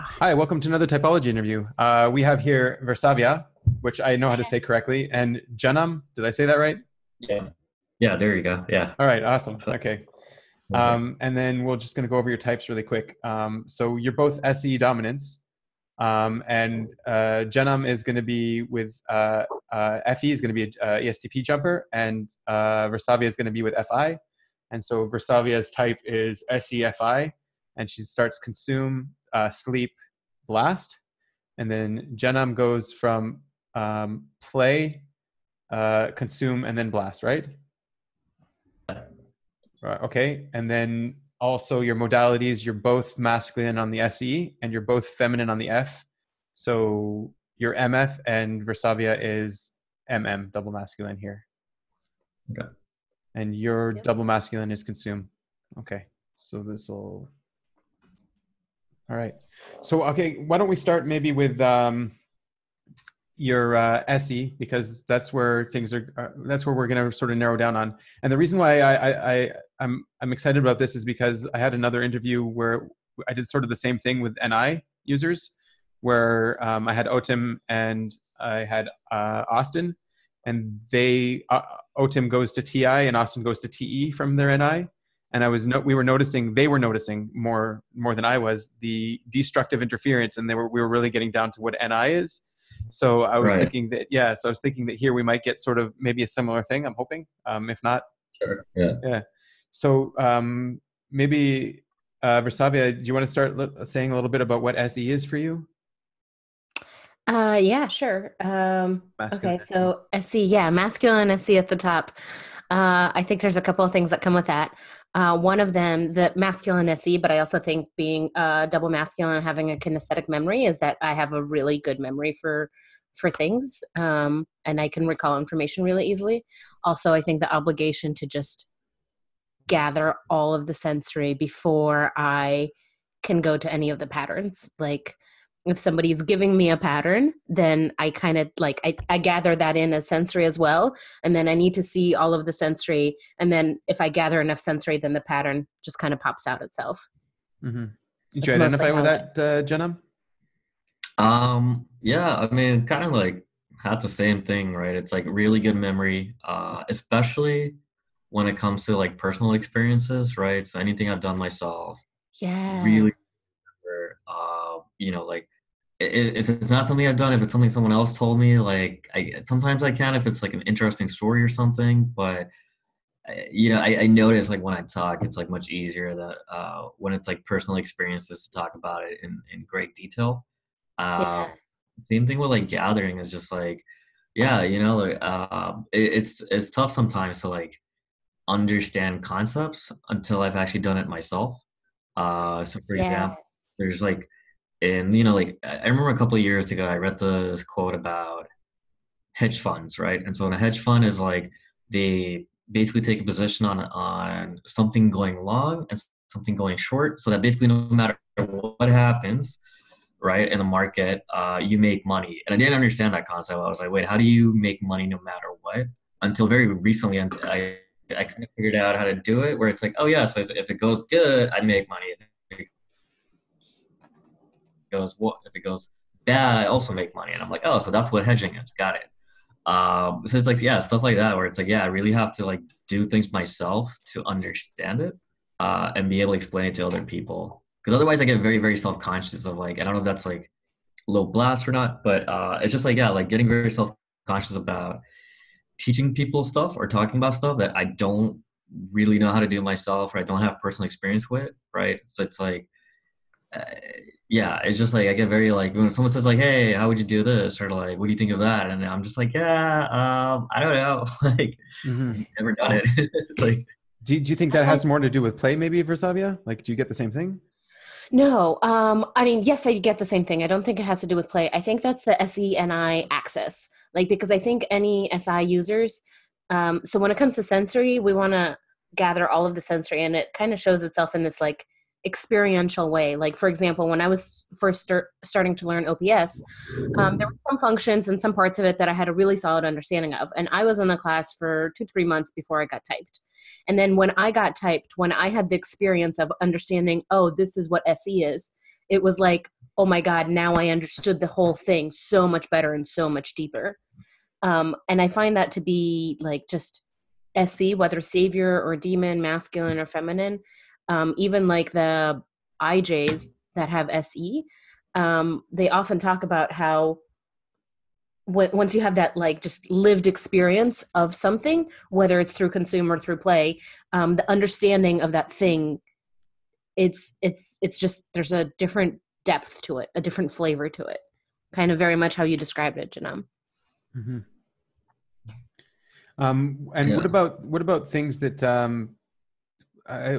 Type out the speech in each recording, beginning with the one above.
Hi, welcome to another typology interview. We have here Virsaviya, which I know how to say correctly, and Janam. Did I say that right? Yeah. Yeah, there you go. Yeah. All right, awesome. Okay. Perfect. And then we're just going to go over your types really quick. So you're both SE dominants, and Janam is going to be with FE is going to be a ESTP jumper, and Virsaviya is going to be with FI. And so Virsaviya's type is SEFI, and she starts consume, sleep, blast. And then Janam goes from play, consume, and then blast, right? Right. Okay. And then also your modalities, you're both masculine on the SE and you're both feminine on the F. So your MF and Virsaviya is MM, double masculine here. Okay. And your Yep. double masculine is consume. Okay. So this will. All right. So, okay, why don't we start maybe with your SE, because that's where things are. That's where we're going to sort of narrow down on. And the reason why I'm excited about this is because I had another interview where I did sort of the same thing with NI users, where I had Otim and I had Austin, and Otim goes to TI and Austin goes to TE from their NI. And we were noticing, they were noticing more than I was, the destructive interference, and we were really getting down to what NI is. So I was Right. thinking that, yeah, so I was thinking that here we might get sort of maybe a similar thing, I'm hoping. If not, Sure. Yeah. yeah. So maybe Virsaviya, do you want to start saying a little bit about what SE is for you? Yeah, sure. Masculine Okay, SE. so SC, yeah, masculine SC at the top. I think there's a couple of things that come with that. One of them, the masculine SE, but I also think being double masculine and having a kinesthetic memory is that I have a really good memory for things, and I can recall information really easily. Also, I think the obligation to just gather all of the sensory before I can go to any of the patterns. Like if somebody's giving me a pattern, then I kind of like, I gather that in as sensory as well. And then I need to see all of the sensory. And then if I gather enough sensory, then the pattern just kind of pops out itself. Mm-hmm. Did you That's mostly identify with how that, Janam? Yeah, I mean, kind of like had the same thing, right? It's like really good memory, especially when it comes to like personal experiences, right? So anything I've done myself, Yeah. really, like if it's not something I've done, if it's something someone else told me, like sometimes I can if it's like an interesting story or something, but I notice like when I talk, it's like much easier that when it's like personal experiences to talk about it in great detail. Uh, Yeah. Same thing with like gathering is just like, yeah, like, it's tough sometimes to like understand concepts until I've actually done it myself. So for Yeah. example, there's like, like I remember a couple of years ago, I read this quote about hedge funds, right? And so in a hedge fund is like they basically take a position on something going long and something going short, so that basically no matter what happens, right, in the market, you make money. And I didn't understand that concept. I was like, wait, how do you make money no matter what? Until very recently, and I kind of figured out how to do it. Where it's like, oh yeah, so if it goes good, I make money. If it goes bad, I also make money. And I'm like, oh, so that's what hedging is. Got it. So it's like, yeah, stuff like that where it's like, yeah, I really have to like do things myself to understand it, and be able to explain it to other people. Because otherwise I get very, very self-conscious of like, I don't know if that's like low blast or not, but it's just like, yeah, like getting very self-conscious about teaching people stuff or talking about stuff that I don't really know how to do myself or I don't have personal experience with, right? So it's like, uh, yeah, it's just like I get very like when someone says like, "Hey, how would you do this?" or like, "What do you think of that?" and I'm just like, "Yeah, I don't know." Like, Mm-hmm. I've never done it. It's like, Do you think I that like has more to do with play, maybe, Virsaviya? Like, do you get the same thing? No, I mean, yes, I get the same thing. I don't think it has to do with play. I think that's the SENI axis. Like, because I think any SI users, so when it comes to sensory, we want to gather all of the sensory, and it kind of shows itself in this like experiential way. Like, for example, when I was first starting to learn OPS, there were some functions and some parts of it that I had a really solid understanding of. And I was in the class for 2-3 months before I got typed. And then when I got typed, when I had the experience of understanding, oh, this is what SE is, it was like oh my God, now I understood the whole thing so much better and so much deeper. And I find that to be like just SE, whether savior or demon, masculine or feminine, even like the IJs that have SE, they often talk about how once you have that like just lived experience of something, whether it's through consume or through play, the understanding of that thing, it's just, there's a different depth to it, a different flavor to it, kind of very much how you described it, Janam. Mm-hmm. And what about things that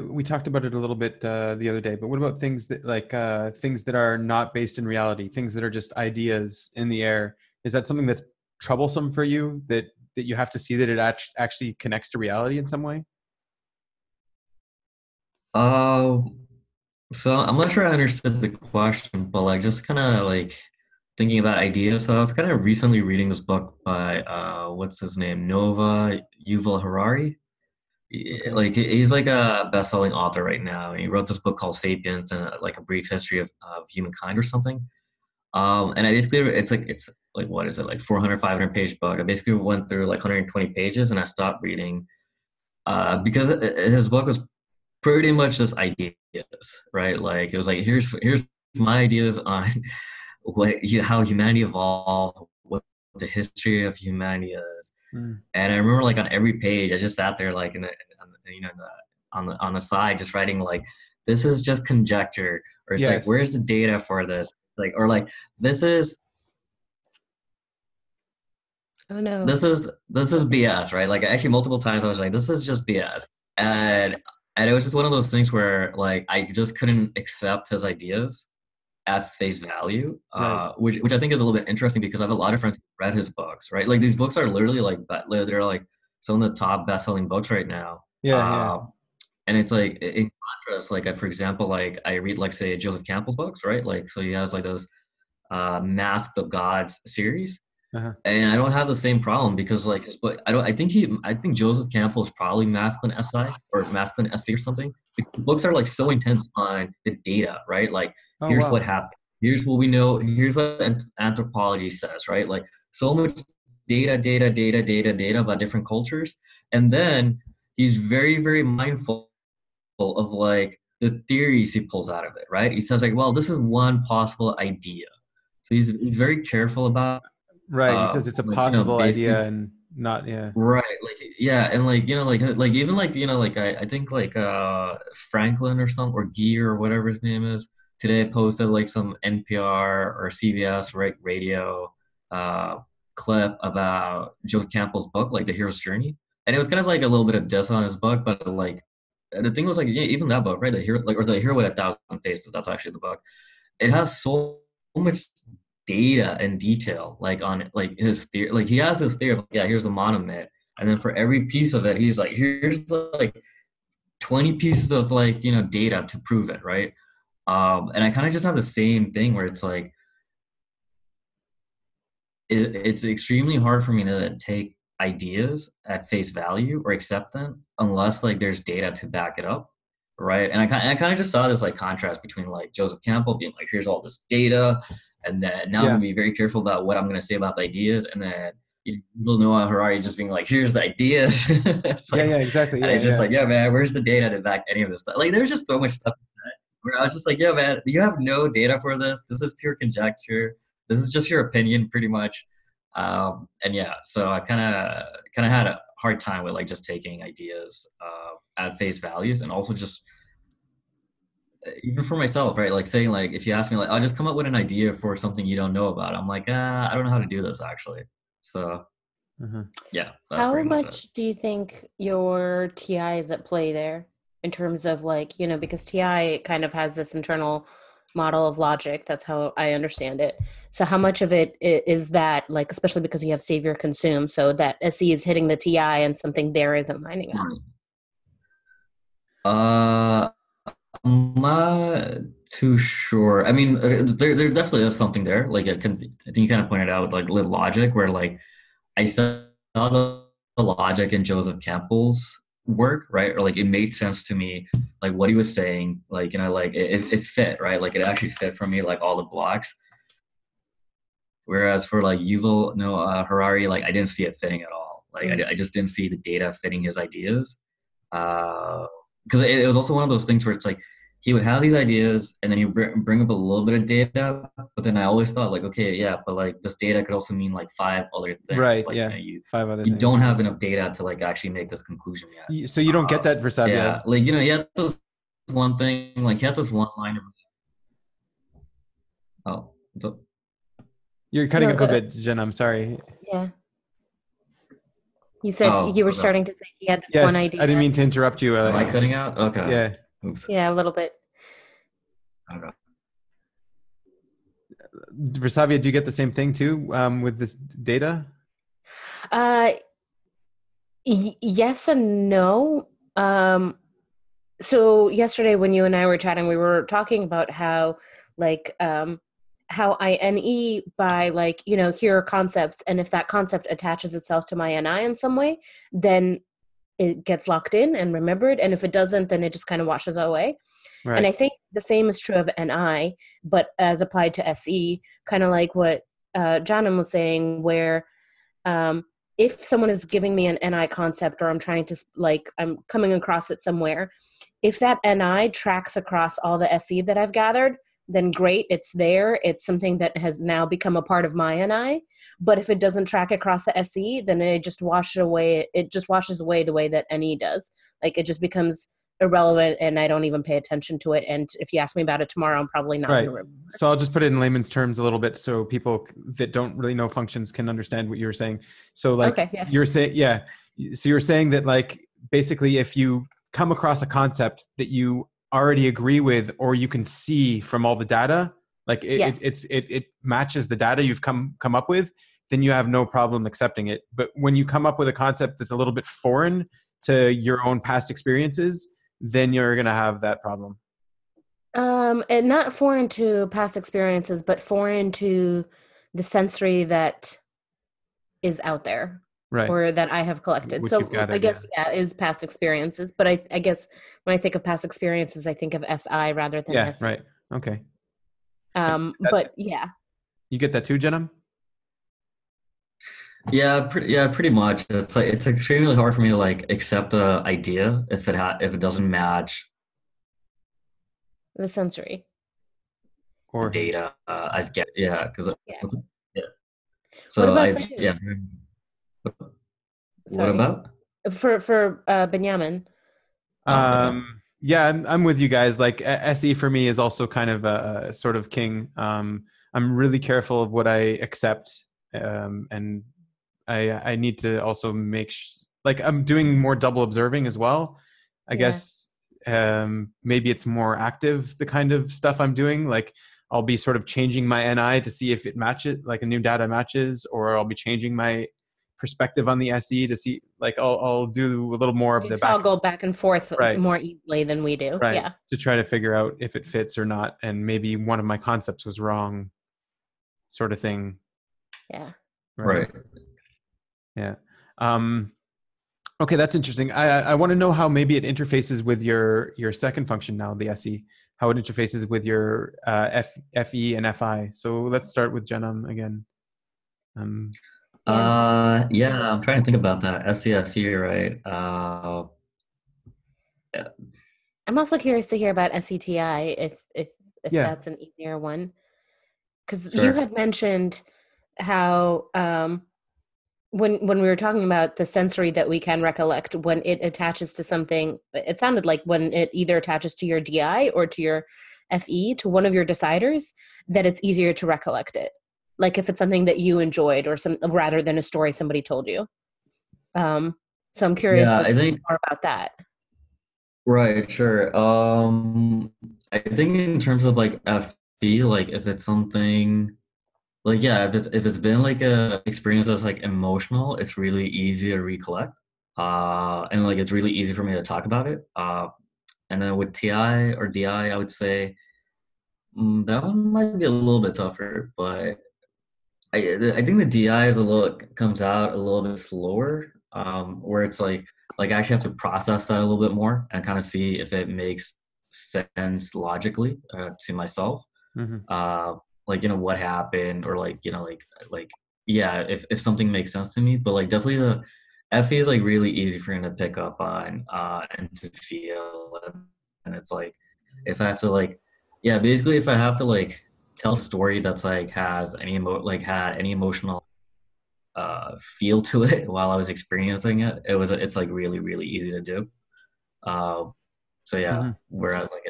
we talked about it a little bit the other day, but what about things that like things that are not based in reality, things that are just ideas in the air? Is that something that's troublesome for you, that you have to see that it actually connects to reality in some way? So I'm not sure I understood the question, but like just kind of like thinking about ideas. So I was kind of recently reading this book by what's his name? Nova Yuval Harari. Okay. Like he's like a best-selling author right now, and he wrote this book called *Sapiens* and like a brief history of humankind or something. And I basically it's like what is it, like 400, 500 page book. I basically went through like 120 pages and I stopped reading because his book was pretty much just ideas, right? Like it was like here's my ideas on how humanity evolved, what the history of humanity is. And I remember like on every page, I just sat there like on the side, just writing like, this is just conjecture, or it's like, where's the data for this? Like, or like, this is BS, right? Like actually multiple times I was like, this is just BS. And it was just one of those things where like, I just couldn't accept his ideas at face value, which I think is a little bit interesting because I have a lot of friends who read his books, right? Like these books are literally like, they're like some of the top best-selling books right now. And it's like in contrast, like for example, like I read like say Joseph Campbell's books, right? Like so he has like those Masks of Gods series. And I don't have the same problem because like his book, I think Joseph Campbell is probably masculine SI or masculine SC or something. The books are like so intense on the data, right? Like here's what happened, here's what we know, here's what anthropology says, right? Like so much data about different cultures. And then he's very, very mindful of like the theories he pulls out of it, right? He says like, well, this is one possible idea. So he's very careful about. He says it's a possible idea and not, Right. Like, yeah. And like, like even like, like I think like Franklin or some, or Guy or whatever his name is, today posted like some NPR or CBS radio clip about Joseph Campbell's book, like The Hero's Journey. And it was kind of like a little bit of diss on his book, but like the thing was like, yeah, even that book, right? The Hero, like, or The Hero with a Thousand Faces, that's actually the book. It has so much data and detail, like on like his theory. Like he has this theory of, yeah, here's a monomyth, and then for every piece of it, he's like, here's like 20 pieces of like data to prove it, right? And I kind of just have the same thing where it's like it's extremely hard for me to take ideas at face value or accept them unless like there's data to back it up, right? And I kind of just saw this like contrast between like Joseph Campbell being like, here's all this data, and then now I'm gonna be very careful about what I'm gonna say about the ideas, and then people know Harari just being like, here's the ideas. It's like, exactly. And it's just like, yeah, man, where's the data to back any of this stuff? Like there's just so much stuff where I was just like, yeah, man, you have no data for this. This is pure conjecture. This is just your opinion, pretty much. And yeah, so I kind of had a hard time with like just taking ideas at face values, and also just even for myself, right? Like saying like, if you ask me like, I'll just come up with an idea for something you don't know about. I'm like, I don't know how to do this actually. So yeah. How much do you think your TI is at play there in terms of like, because TI kind of has this internal model of logic. That's how I understand it. So how much of it is that, like, especially because you have savior consume, so that SE is hitting the TI and something there isn't lining up? I'm not too sure. I mean, there definitely is something there. Like I think you kind of pointed out with like logic, where like I saw the logic in Joseph Campbell's work, right? Or like it made sense to me, like what he was saying, like, you know, like it fit, right? Like it actually fit for me, like all the blocks. Whereas for like Yuval Noah Harari, like I didn't see it fitting at all. Like I just didn't see the data fitting his ideas. Because it was also one of those things where it's like he would have these ideas and then you bring up a little bit of data, but then I always thought like, okay, yeah, but like this data could also mean like 5 other things. Right. Like, Yeah. you know, 5 other you things. don't have enough data to like actually make this conclusion yet. So you don't get that Virsaviya. Yeah, like, you know, he had this one thing, like he had this one line of, oh, so, You're cutting No, up a bit, Jen. I'm sorry. Yeah. You said you were starting to say he had this Yes, one idea. I didn't mean to interrupt you. am I cutting out? Okay. Yeah. Oops. Yeah, a little bit. Okay. Virsaviya, do you get the same thing too with this data? Yes and no. So yesterday when you and I were chatting, we were talking about how like how I NE by like, you know, here are concepts, and if that concept attaches itself to my NI in some way, then it gets locked in and remembered, and if it doesn't, then it just kind of washes away. Right. And I think the same is true of NI, but as applied to SE, kind of like what Janam was saying, where if someone is giving me an NI concept, or I'm trying to, like, I'm coming across it somewhere, if that NI tracks across all the SE that I've gathered, then great, it's there. It's something that has now become a part of my NI. But if it doesn't track across the SE, then it just washes away. It just washes away the way that NE does. Like it just becomes irrelevant, and I don't even pay attention to it. And if you ask me about it tomorrow, I'm probably not going to remember. So I'll just put it in layman's terms a little bit so people that don't really know functions can understand what you were saying. So like you're saying, so you're saying that like basically if you come across a concept that you already agree with, or you can see from all the data, like it matches the data you've come up with, then you have no problem accepting it. But when you come up with a concept that's a little bit foreign to your own past experiences, then you're going to have that problem. And not foreign to past experiences, but foreign to the sensory that is out there. Right. Or that I have collected. Which so gathered, I guess, is past experiences. But I guess when I think of past experiences, I think of SI rather than SI. Right. Okay. But yeah. You get that too, Janam? Yeah, pretty much. It's like it's extremely hard for me to like accept an idea if it doesn't match the sensory or data I've get. Yeah, because So What about for Benjamin? Yeah, I'm with you guys. Like SE for me is also kind of a sort of king. I'm really careful of what I accept, and I need to also make like I'm doing more double observing as well. I guess maybe it's more active, the kind of stuff I'm doing. Like I'll be sort of changing my NI to see if it matches, like a new data matches, or I'll be changing my perspective on the SE to see, like I'll do a little more of the toggle back and forth more easily than we do. Right. Yeah. To try to figure out if it fits or not. And maybe one of my concepts was wrong, sort of thing. Yeah. Right. Yeah. Okay, that's interesting. I want to know how maybe it interfaces with your second function now, the SE, how it interfaces with your FE and FI. So let's start with Janam again. Yeah, I'm trying to think about that. SEFE, right? Yeah. I'm also curious to hear about SETI if that's an easier one. Because you had mentioned how when we were talking about the sensory that we can recollect when it attaches to something, it sounded like when it either attaches to your DI or to your FE, to one of your deciders, that it's easier to recollect it. Like if it's something that you enjoyed or rather than a story somebody told you. So I'm curious I think more about that. Right, sure. I think in terms of like FE, like if it's something like if it's been like a experience that's like emotional, it's really easy to recollect. And like it's really easy for me to talk about it. And then with TI or DI, I would say that one might be a little bit tougher, but I think the DI is comes out a little bit slower. where it's like I actually have to process that a little bit more and kind of see if it makes sense logically to myself. Mm-hmm. Like, you know, what happened, or like, you know, like yeah, if something makes sense to me. But like definitely the FE is like really easy for him to pick up on and to feel. And it's like if I have to like, yeah, basically if I have to like tell a story that's like has any had any emotional feel to it while I was experiencing it, it's like really, really easy to do. So yeah, Mm-hmm. whereas like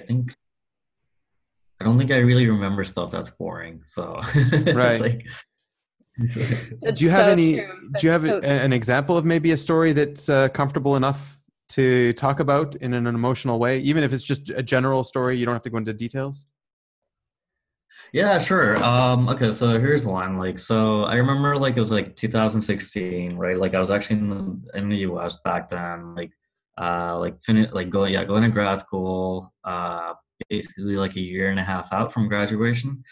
I don't think I really remember stuff that's boring. So it's Right. like That's Do you have so any? true. Do you That's have so true. an example of maybe a story that's comfortable enough to talk about in an emotional way, even if it's just a general story? You don't have to go into details. yeah, sure. Okay, so here's one. Like, so I remember like it was like 2016, right? Like I was actually in the US back then, going to grad school, basically like a year and a half out from graduation.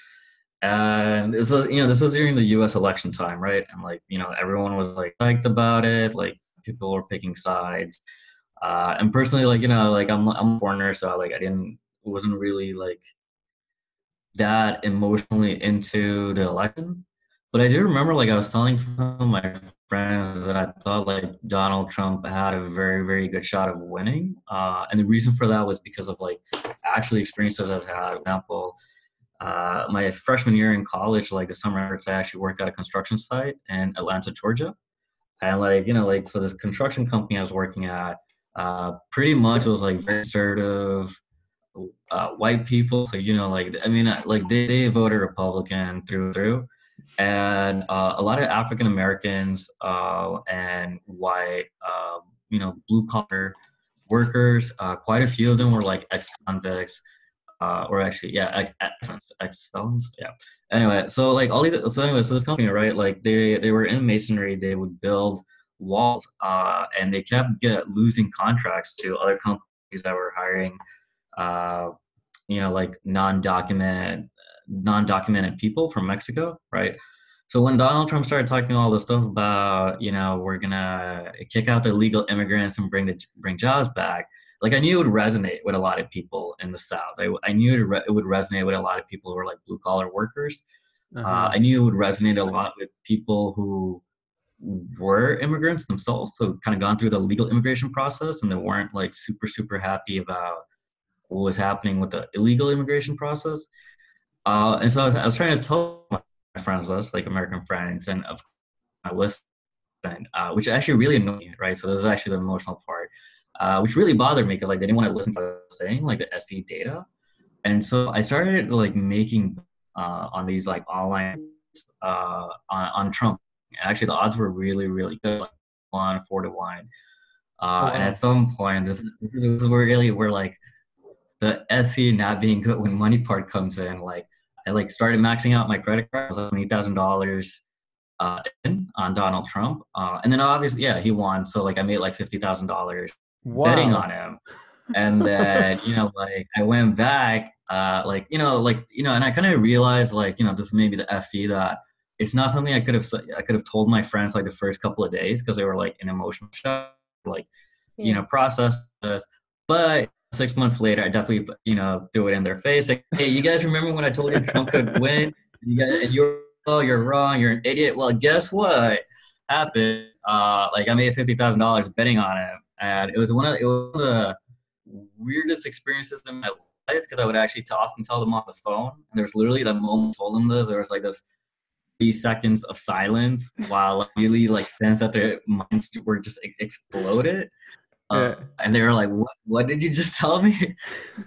And it's you know, this was during the US election time, right? And like, you know, everyone was like psyched about it, like people were picking sides. And personally, like, you know, like I'm a foreigner, so like wasn't really like that emotionally into the election. But I do remember, like, I was telling some of my friends that I thought, like, Donald Trump had a very, very good shot of winning. And the reason for that was because of, like, actually experiences I've had. For example, my freshman year in college, like, the summer, I actually worked at a construction site in Atlanta, Georgia. And, like, you know, like, so this construction company I was working at, pretty much was, like, very assertive, white people. So, you know, like, I mean, like they voted Republican through and through. And a lot of African Americans and white, you know, blue collar workers, quite a few of them were like ex-convicts, or actually, yeah, ex-felons. Yeah. Anyway, so like so this company, right? Like they were in masonry. They would build walls, and they kept losing contracts to other companies that were hiring uh, you know, like non-documented people from Mexico, right? So when Donald Trump started talking all this stuff about, you know, we're gonna kick out the illegal immigrants and bring jobs back, like I knew it would resonate with a lot of people in the South. I knew it would resonate with a lot of people who are like blue collar workers. Uh-huh. I knew it would resonate a lot with people who were immigrants themselves, so kind of gone through the legal immigration process, and they weren't like super happy about what was happening with the illegal immigration process. And so I was trying to tell my friends this, like American friends, and of course I listened, which actually really annoyed me, right? So this is actually the emotional part, which really bothered me because like they didn't want to listen to what I was saying, like the SE data. And so I started like making on these like online on Trump. And actually, the odds were really good, like 4 to 1. Oh And at wow. some point, this is where like the SE not being good when money part comes in. Like I like started maxing out my credit card. I was like $20,000 in on Donald Trump, and then obviously, yeah, he won. So like I made like $50,000 betting Wow. on him, and then you know like I went back, and I kind of realized like you know this may be the FE that it's not something I could have told my friends like the first couple of days because they were like in emotional shock, like you Yeah. know process this, but 6 months later, I definitely, you know, threw it in their face. Like, hey, you guys remember when I told you Trump could win? And you're wrong. You're an idiot. Well, guess what happened? Like I made $50,000 betting on him, and it was one of the weirdest experiences in my life because I would actually often tell them on the phone. And there's literally the moment I told them this, there was like this 3 seconds of silence while I really like sense that their minds were just exploded. Yeah. And they were like, what did you just tell me?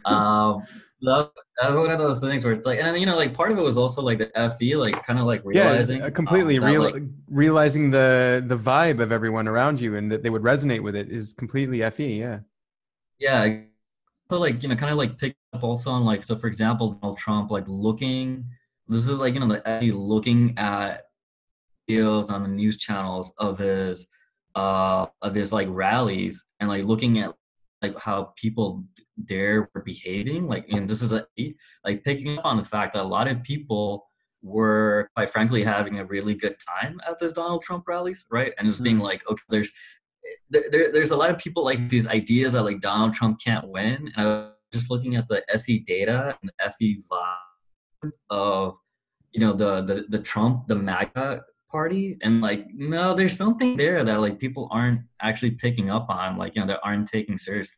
um, that, that was one of those things where it's like, and you know, like part of it was also like the FE, like kind of like Yeah, it's, realizing completely that like, realizing the vibe of everyone around you and that they would resonate with it is completely FE. Yeah. yeah, so like, you know, kind of like pick up also on like, so for example, Donald Trump, like this is like, you know, the FE looking at videos on the news channels of his like rallies and like looking at like how people there were behaving like and this is like picking up on the fact that a lot of people were quite frankly having a really good time at this Donald Trump rallies, right? And just being Mm. like, okay, there's there's a lot of people like these ideas that like Donald Trump can't win. And I was just looking at the SE data and the FE vibe of, the Trump, the MAGA party, and like, no, there's something there that like people aren't actually picking up on, like, that aren't taking seriously.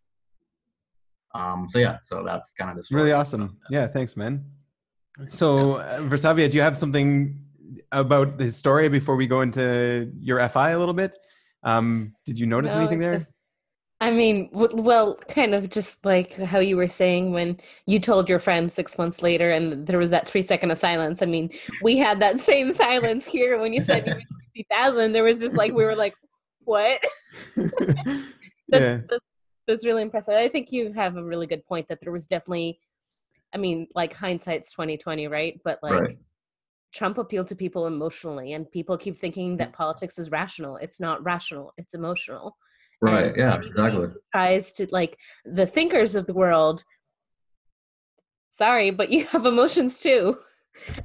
So that's kind of the story. Really awesome. So, yeah, thanks, man. So, Virsaviya, do you have something about the story before we go into your FI a little bit? Did you notice anything there? I mean, well, kind of just like how you were saying when you told your friend 6 months later and there was that 3 second of silence. I mean, we had that same silence here when you said you were 50,000. There was just like, we were like, what? That's really impressive. I think you have a really good point that there was definitely, I mean, like hindsight's 2020, right? But like right. Trump appealed to people emotionally, and people keep thinking that politics is rational. It's not rational. It's emotional. Right. And yeah, exactly. Tries to, like, the thinkers of the world, sorry, but you have emotions too.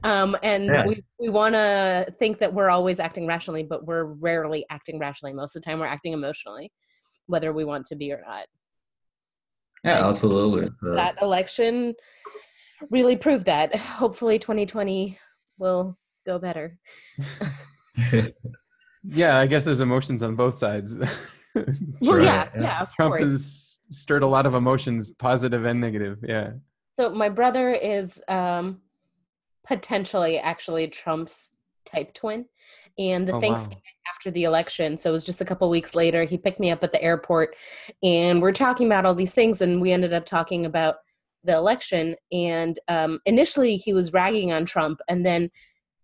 We want to think that we're always acting rationally, but we're rarely acting rationally. Most of the time we're acting emotionally, whether we want to be or not. Yeah, absolutely. That election really proved that. Hopefully 2020 will go better. Yeah, I guess there's emotions on both sides. Well, yeah, of Trump course. has stirred a lot of emotions, positive and negative. Yeah. So my brother is potentially actually Trump's type twin. And the Thanksgiving after the election, so it was just a couple weeks later, he picked me up at the airport and we're talking about all these things, and we ended up talking about the election. And initially he was ragging on Trump, and then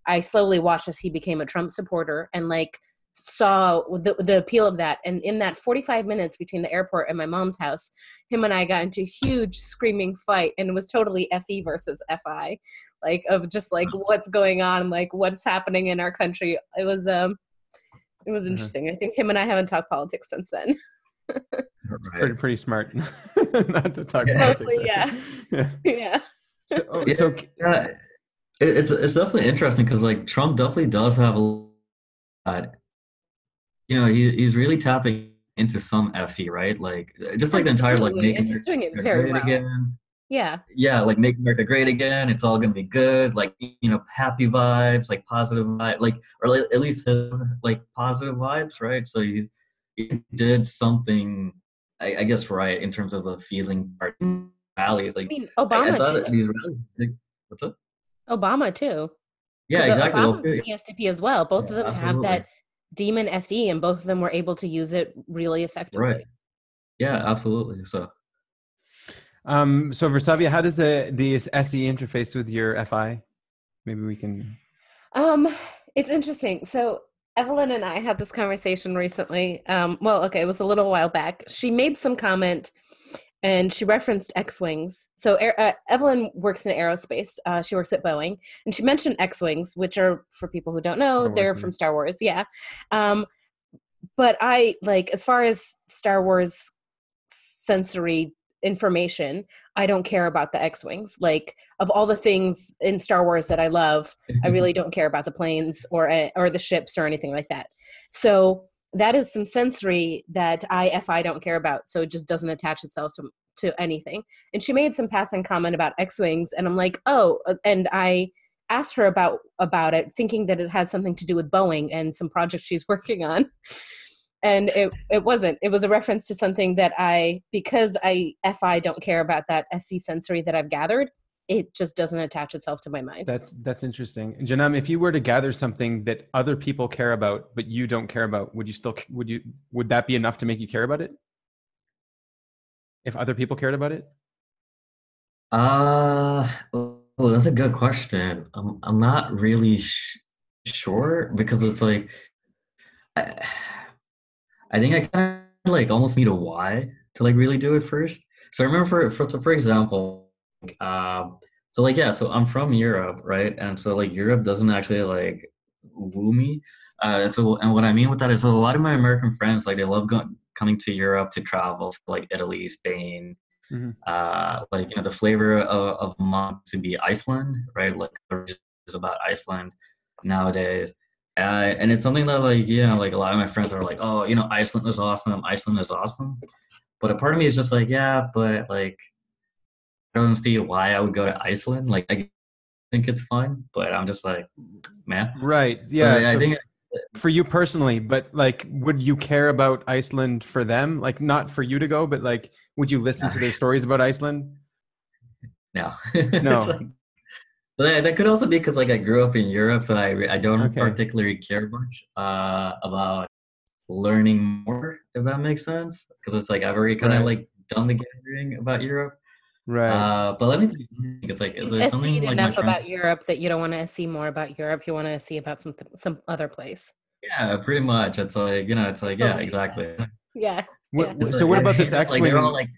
I slowly watched as he became a Trump supporter and like saw the appeal of that. And in that 45 minutes between the airport and my mom's house, him and I got into a huge screaming fight, and it was totally FE versus FI, like of just like what's going on, like what's happening in our country. It was interesting. I think him and I haven't talked politics since then. Right. Pretty smart not to talk politics. Mostly, yeah. So it's definitely interesting because like Trump definitely does have he's really tapping into some FE, right? Like just like the entire like making he's doing it very well again. Yeah, like make America great again. It's all gonna be good. Like happy vibes, like positive vibe, like or at least his like positive vibes, right? So he did something, I guess, right in terms of the feeling part rallies. Like I mean, Obama too. These rallies, like, what's up? Obama too. Yeah, exactly. Obama's ESTP as well. Both of them absolutely. have that demon FE, and both of them were able to use it really effectively. Right. Yeah, absolutely. So Virsaviya, how does the SE interface with your FI? Maybe we can. It's interesting. So Evelyn and I had this conversation recently. It was a little while back. She made some comment and she referenced X-Wings. So Evelyn works in aerospace. She works at Boeing, and she mentioned X-Wings, which are, for people who don't know, they're from Star Wars. Yeah. But I, like, as far as Star Wars sensory information, I don't care about the X-Wings. Like, of all the things in Star Wars that I love, I really don't care about the planes or the ships or anything like that. So that is some sensory that I don't care about. So it just doesn't attach itself to anything. And she made some passing comment about X-Wings, and I'm like, oh, and I asked her about it, thinking that it had something to do with Boeing and some project she's working on. And it wasn't. It was a reference to something that because I don't care about that SE sensory that I've gathered, it just doesn't attach itself to my mind. That's interesting. Janam, if you were to gather something that other people care about but you don't care about, would that be enough to make you care about it? If other people cared about it? That's a good question. I'm not really sure, because it's like I think I kind of like almost need a why to like really do it first. So I remember for example, so I'm from Europe, right? And so like Europe doesn't actually like woo me. And what I mean with that is a lot of my American friends, like, they love coming to Europe to travel to like Italy, Spain. Mm-hmm. The flavor of month to be Iceland, right? Like, is about Iceland nowadays. And it's something that like, you know, like a lot of my friends are like, oh, you know, Iceland is awesome. Iceland is awesome. But a part of me is just like, yeah, but like, I don't see why I would go to Iceland. Like, I think it's fun, but I'm just like, man. Right. So Yeah. I So think, for you personally, but like, would you care about Iceland for them? Like, not for you to go, but like, would you listen to their stories about Iceland? no. It's No. like, but that could also be because like I grew up in Europe, so I don't Okay. particularly care much about learning more, if that makes sense. Because it's like I've already kind of Right. like done the gathering about Europe. Right. But let me think. It's like, is You've there something essayed like my enough friends? about Europe that you don't want to see more about Europe. You want to see about some other place. Yeah, pretty much. It's like, you know, it's I like, yeah, totally get that. exactly. Yeah, yeah. What, so what about this Like they're all X-wing? like,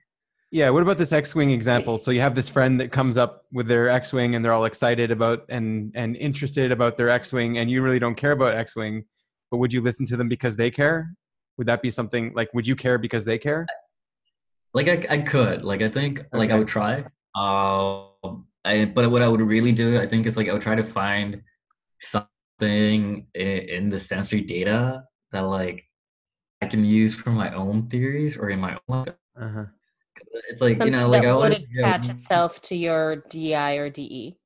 Yeah, what about this X-wing example? So you have this friend that comes up with their X-wing, and they're all excited about and interested about their X-wing, and you really don't care about X-wing, but would you listen to them because they care? Would that be something like? Would you care because they care? like I could, like I think, like I Okay. would try. But what I would really do, I think, is like I would try to find something in the sensory data that like I can use for my own theories or in my own. Uh-huh. It's like, you know, Something like I that always, would attach itself to your DI or DE.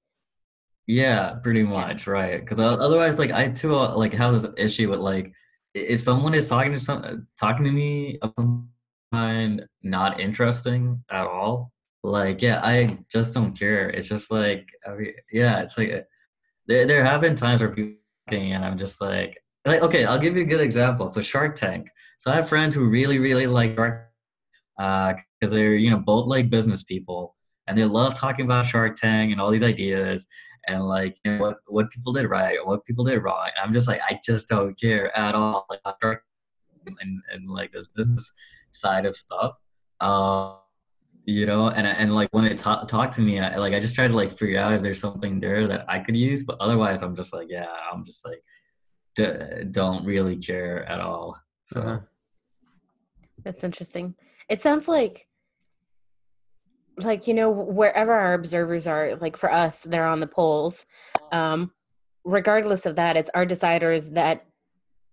yeah, pretty Yeah. much, right? Because otherwise, like I too like have this issue with like if someone is talking to me of some kind not interesting at all, like yeah, I just don't care. It's just like yeah, it's like there have been times where people are talking and I'm just like okay, I'll give you a good example. So Shark Tank. So I have friends who really like Shark because they're, you know, both like business people and they love talking about Shark Tank and all these ideas and like, you know, what people did right and what people did wrong. And I'm just like, I just don't care at all, like about Shark Tank and like this business side of stuff. Um, you know, and like when they talk to me, I just try to like figure out if there's something there that I could use, but otherwise I'm just like, yeah, I'm just like don't really care at all. Uh-huh. So That's interesting. It sounds like, you know, wherever our observers are, like for us, they're on the poles. Um, Regardless of that, it's our deciders that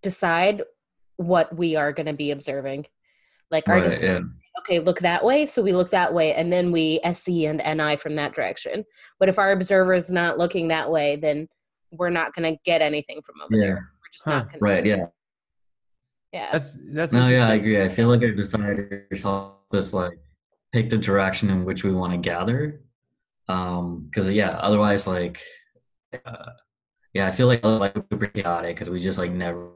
decide what we are going to be observing. Like our right, deciders, yeah. okay, look that way, so we look that way, and then we SE and NI from that direction. But if our observer is not looking that way, then we're not going to get anything from over there. Yeah. We're just Huh. not going to. Right, yeah. Yeah. That's No, yeah, I interesting. agree. I feel like our deciders help us like pick the direction in which we want to gather. Because yeah, otherwise, like, uh, yeah, I feel like super chaotic because we just like never,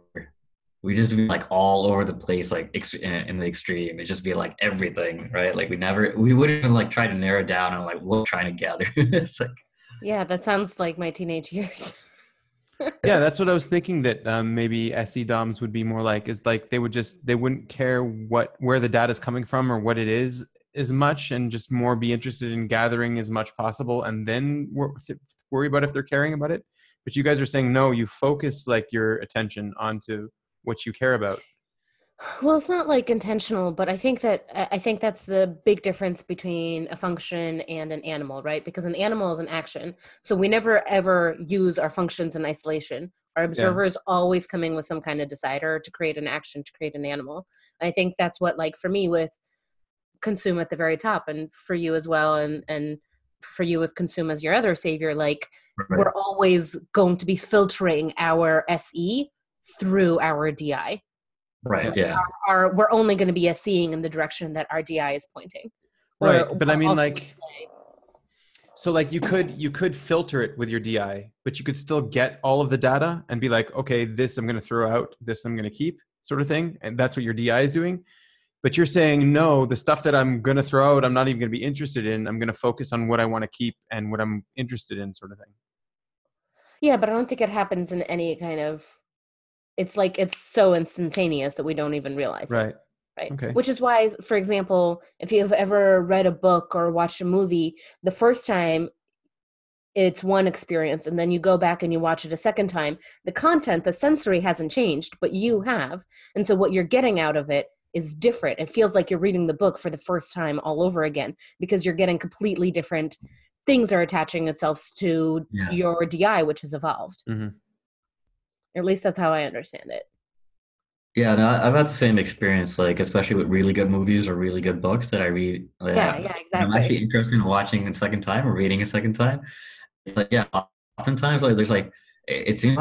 we just be like all over the place, like in the extreme. It just be like everything, right? Like we wouldn't even like try to narrow down on like what we're trying to gather. It's like, Yeah, that sounds like my teenage years. Yeah, that's what I was thinking that maybe SE DOMs would be more like is like they wouldn't care where the data is coming from or what it is as much and just more be interested in gathering as much possible and then worry about if they're caring about it. But you guys are saying no, you focus like your attention onto what you care about. Well, it's not like intentional, but I think that's the big difference between a function and an animal, right? Because an animal is an action. So we never ever use our functions in isolation. Our Yeah. observer is always coming with some kind of decider to create an action, to create an animal. I think that's what, like for me with consume at the very top and for you as well, and for you with consume as your other savior, like right, we're always going to be filtering our SE through our DI. right, Like yeah, we're only going to be seeing in the direction that our DI is pointing. Or Right. But I mean also, like so like you could filter it with your DI, but you could still get all of the data and be like, okay, this I'm going to throw out, this I'm going to keep, sort of thing, and that's what your DI is doing. But you're saying no, the stuff that I'm going to throw out, I'm not even going to be interested in. I'm going to focus on what I want to keep and what I'm interested in, sort of thing. yeah, but I don't think it happens in any kind of. It's like it's so instantaneous that we don't even realize it. Right. Right. Okay. Which is why, for example, if you've ever read a book or watched a movie, the first time it's one experience, and then you go back and you watch it a second time, the content, the sensory hasn't changed, but you have. And so what you're getting out of it is different. It feels like you're reading the book for the first time all over again because you're getting completely different things are attaching itself to yeah. your DI, which has evolved. Mm-hmm. Or at least that's how I understand it. Yeah, no, I've had the same experience, like especially with really good movies or really good books that I read. Yeah, Yeah, yeah, and I'm exactly. actually interested in watching a second time or reading a second time. Like, yeah, oftentimes like there's like it seems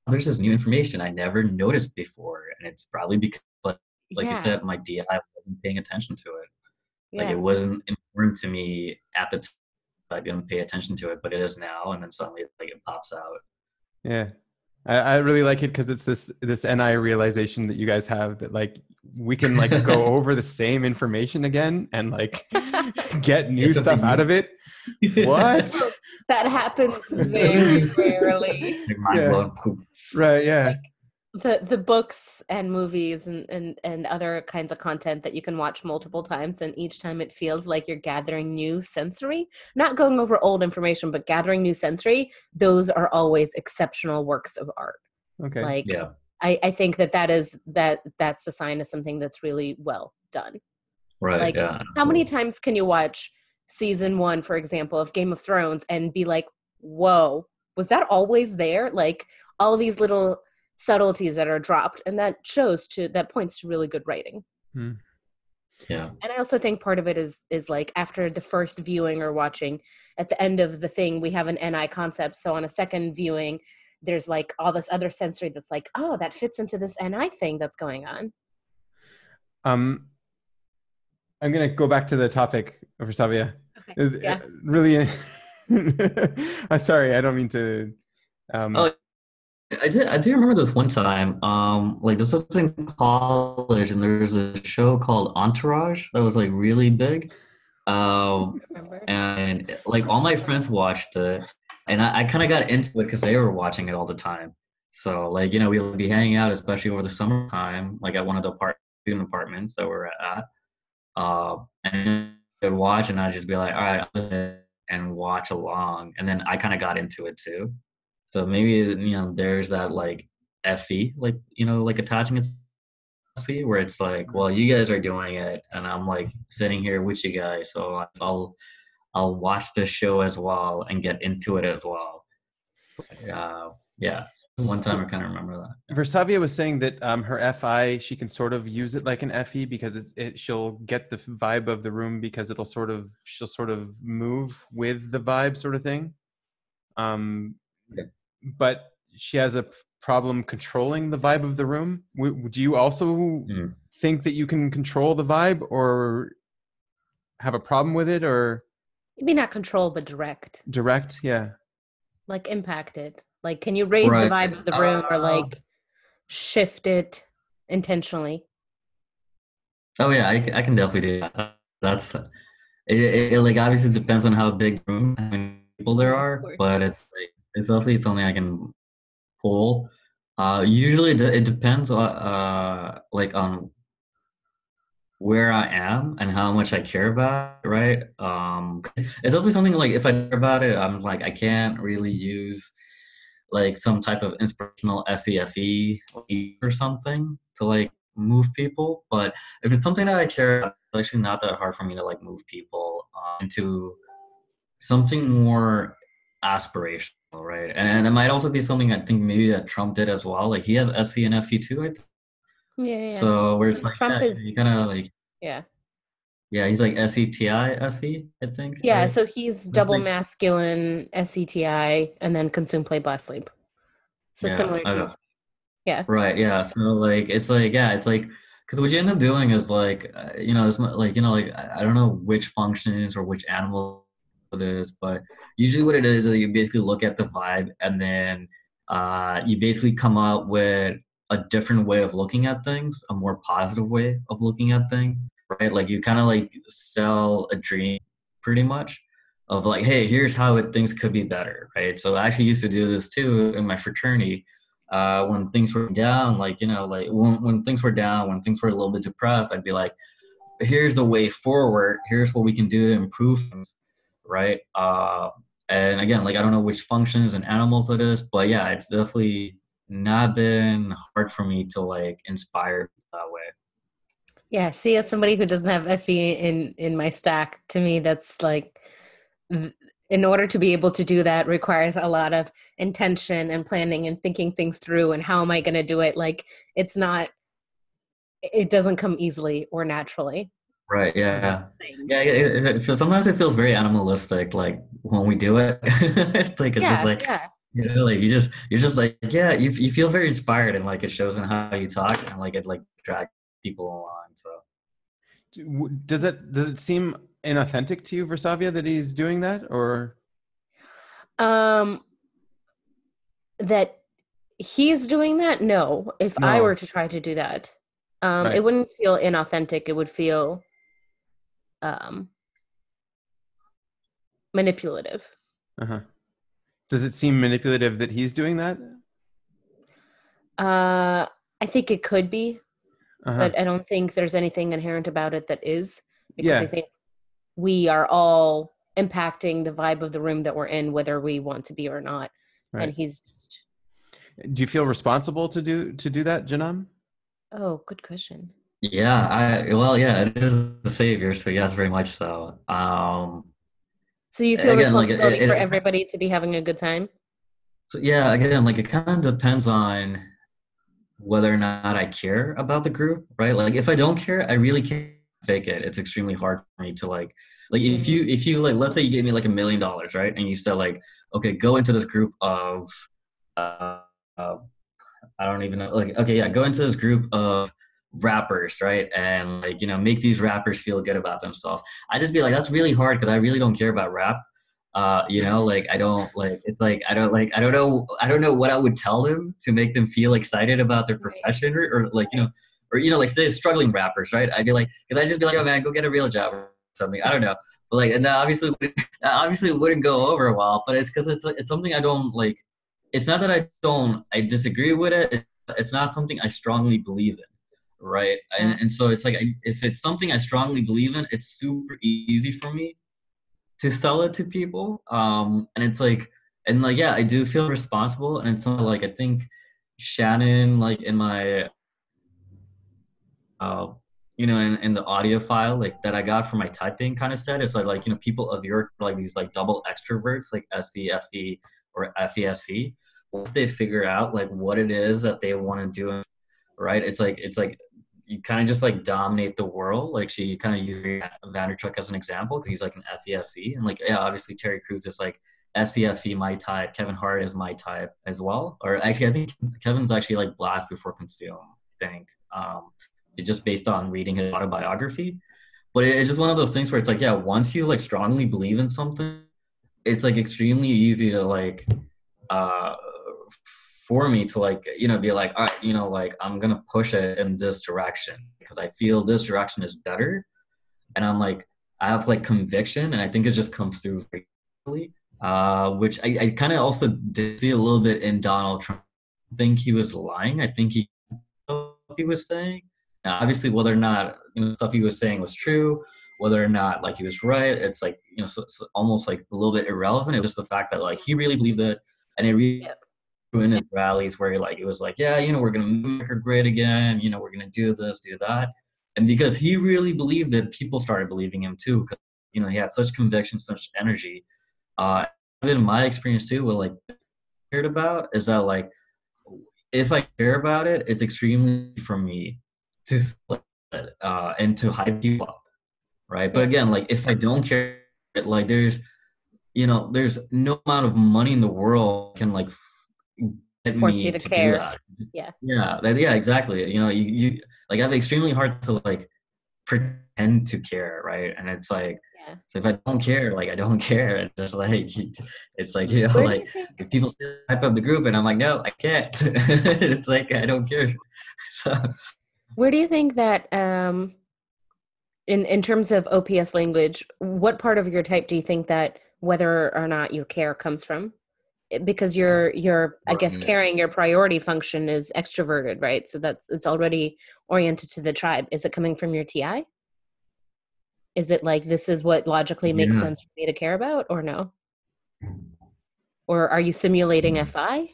there's this new information I never noticed before, and it's probably because like you Yeah, said, my DI wasn't paying attention to it. Like it yeah. wasn't important to me at the time. I didn't pay attention to it, but it is now, and then suddenly like it pops out. Yeah. I really like it because it's this NI realization that you guys have that like we can like go over the same information again and like get new It's stuff something out new. of it. What? Well, that happens What is very this? rarely. Like mind Yeah. blown. Poof. Right. Yeah. Like the books and movies and other kinds of content that you can watch multiple times, and each time it feels like you're gathering new sensory, not going over old information, but gathering new sensory. Those are always exceptional works of art. Okay. Like Yeah. I think that's the sign of something that's really well done. Right. Like, Yeah. how many times can you watch season 1, for example, of Game of Thrones and be like, whoa, was that always there? Like, all these little subtleties that are dropped, and that points to really good writing. Hmm. Yeah. And I also think part of it is like after the first viewing or watching, at the end of the thing, we have an NI concept. So on a second viewing, there's like all this other sensory that's like, oh, that fits into this NI thing that's going on. Um, I'm gonna go back to the topic of Virsaviya. Okay. It Yeah. really. I'm sorry. I don't mean to. Oh, I do remember this one time. Like this was in college, and there was a show called Entourage that was like really big. Remember? And like all my friends watched it, and I kind of got into it because they were watching it all the time. So like we would be hanging out, especially over the summertime, like at one of the student apartments that we're at. And I'd watch, and I'd just be like, all right, I'll listen and watch along, and then I kind of got into it too. So maybe there's that like FE, like like attaching it where it's like, well, you guys are doing it, and I'm like sitting here with you guys, so I'll watch this show as well and get into it as well. Yeah, one time I kind of remember that. Versavia was saying that her FI, she can sort of use it like an FE because she'll get the vibe of the room because she'll sort of move with the vibe sort of thing. Yeah. But she has a problem controlling the vibe of the room. Do you also think that you can control the vibe or have a problem with it, or Maybe not control, but direct. direct? Yeah. Like impact it. Like, can you raise the Right. vibe of the room or like shift it intentionally? Oh yeah, I can definitely do that. That's it like obviously depends on how big the room, how many people there Of are, course. but it's definitely something I can pull. Usually it depends like on where I am and how much I care about it, right? It's definitely something like if I care about it, I'm like I can't really use like some type of inspirational SEFE or something to like move people. But if it's something that I care about, it's actually not that hard for me to like move people into something more aspirational, right? And it might also be something I think maybe that Trump did as well. Like he has SC and FE too, I think. Yeah. So where it's like, Trump yeah, is, you kind of like, yeah. yeah, he's like SETI FE, I think, Yeah, right? so he's That's double like, masculine, SETI, and then consume, play, blast, sleep. So yeah, similar to, yeah. right, yeah. So like, it's like, yeah, it's like, because what you end up doing is like, it's like, like I don't know which functions or which animal it is, but usually what it is you basically look at the vibe and then you basically come up with a different way of looking at things, a more positive way of looking at things, right? Like you kind of like sell a dream pretty much of like, hey, here's how things could be better, right? So I actually used to do this too in my fraternity when things were down, like, like when things were down, when things were a little bit depressed, I'd be like, here's the way forward. Here's what we can do to improve things, right? And again, like I don't know which functions and animals it is, but yeah, it's definitely not been hard for me to like inspire that way. Yeah, see, as somebody who doesn't have FE in my stack, to me, that's like, in order to be able to do that requires a lot of intention and planning and thinking things through and how am I going to do it? Like it doesn't come easily or naturally. Right. Yeah. Yeah. Sometimes it feels very animalistic, like when we do it. It's like, it's just Yeah, like, yeah. like you're just like, yeah, you feel very inspired, and like it shows in how you talk, and like it like drags people along. So Does it seem inauthentic to you, Versavia, that he's doing that, or Um, that he's doing that? No. If I were no? to try to do that, Right. it wouldn't feel inauthentic. It would feel um, manipulative. Uh-huh. Does it seem manipulative that he's doing that? I think it could be, Uh-huh. but I don't think there's anything inherent about it that is, because I Yeah. think we are all impacting the vibe of the room that we're in, whether we want to be or not. And Right. he's just, Do you feel responsible to do that, Janam? oh, good question. yeah, yeah, it is the savior. So yes, very much so. So you feel Again, like responsibility for it's everybody to be having a good time? so yeah, again, like it kind of depends on whether or not I care about the group, right? Like if I don't care, I really can't fake it. It's extremely hard for me to like Mm. if you like, let's say you gave me like $1 million, right? And you said like, okay, go into this group of uh, uh I don't even know, like, okay, yeah, go into this group of rappers, right? And like, make these rappers feel good about themselves. I just be like, that's really hard because I really don't care about rap. Like I don't like, it's like I don't know what I would tell them to make them feel excited about their Right. profession, or like, like say struggling rappers, right? I'd be like, because I just be like, oh man, go get a real job or something. I don't know. But like, and that obviously wouldn't go over well, but it's because it's something I don't like. It's not that I disagree with it. It's not something I strongly believe in, right? and, Yeah. and so it's like, if it's something I strongly believe in, it's super easy for me to sell it to people. And it's like, and like, yeah, I do feel responsible. And it's something like, I think Shannon, like in my uh in the audio file like that I got for my typing, kind of said it's like, people of your like these like double extroverts, like SCFE or FESC, once they figure out like what it is that they want to do, right? It's like you kind of just like dominate the world. Like she kind of used Vanderchuck as an example because he's like an FESC, and like, yeah, obviously Terry Crews is like SCFE my type. Kevin Hart is my type as well. Or actually, I think Kevin's actually like blast before consume. I think just based on reading his autobiography. But it's just one of those things where it's like, yeah, once you like strongly believe in something, it's like extremely easy to like uh for me to like, be like, all right, like I'm gonna push it in this direction because I feel this direction is better. And I'm like, I have like conviction, and I think it just comes through very clearly. Which I kind of also did see a little bit in Donald Trump. I think he was lying. I think he was saying. Now, obviously, whether or not stuff he was saying was true, whether or not like he was right, it's like, so almost like a little bit irrelevant. It was just the fact that like he really believed it, and it really Yep. in his rallies where it was like, yeah, we're gonna make America great again. We're gonna do this, do that, and because he really believed it, people started believing him too. Because he had such conviction, such energy. In my experience too, what like cared about is that like, if I care about it, it's extremely for me to and to hype you up, right? But Yeah. again, like if I don't care, like there's no amount of money in the world can like get Force you me to to do care. that. Yeah. Yeah, exactly. You like I have extremely hard to like pretend to care, right? And it's like, Yeah. so if I don't care, like I don't care. And just like it's like, Where do like you think if people hype up the group and I'm like, no, I can't. It's like I don't care. So where do you think that in terms of OPS language, what part of your type do you think that whether or not you care comes from? Because your I guess um, caring, your priority function is extroverted, right? So it's already oriented to the tribe. Is it coming from your TI? Is it like this is what logically makes yeah. sense for me to care about, or no? Or are you simulating FI?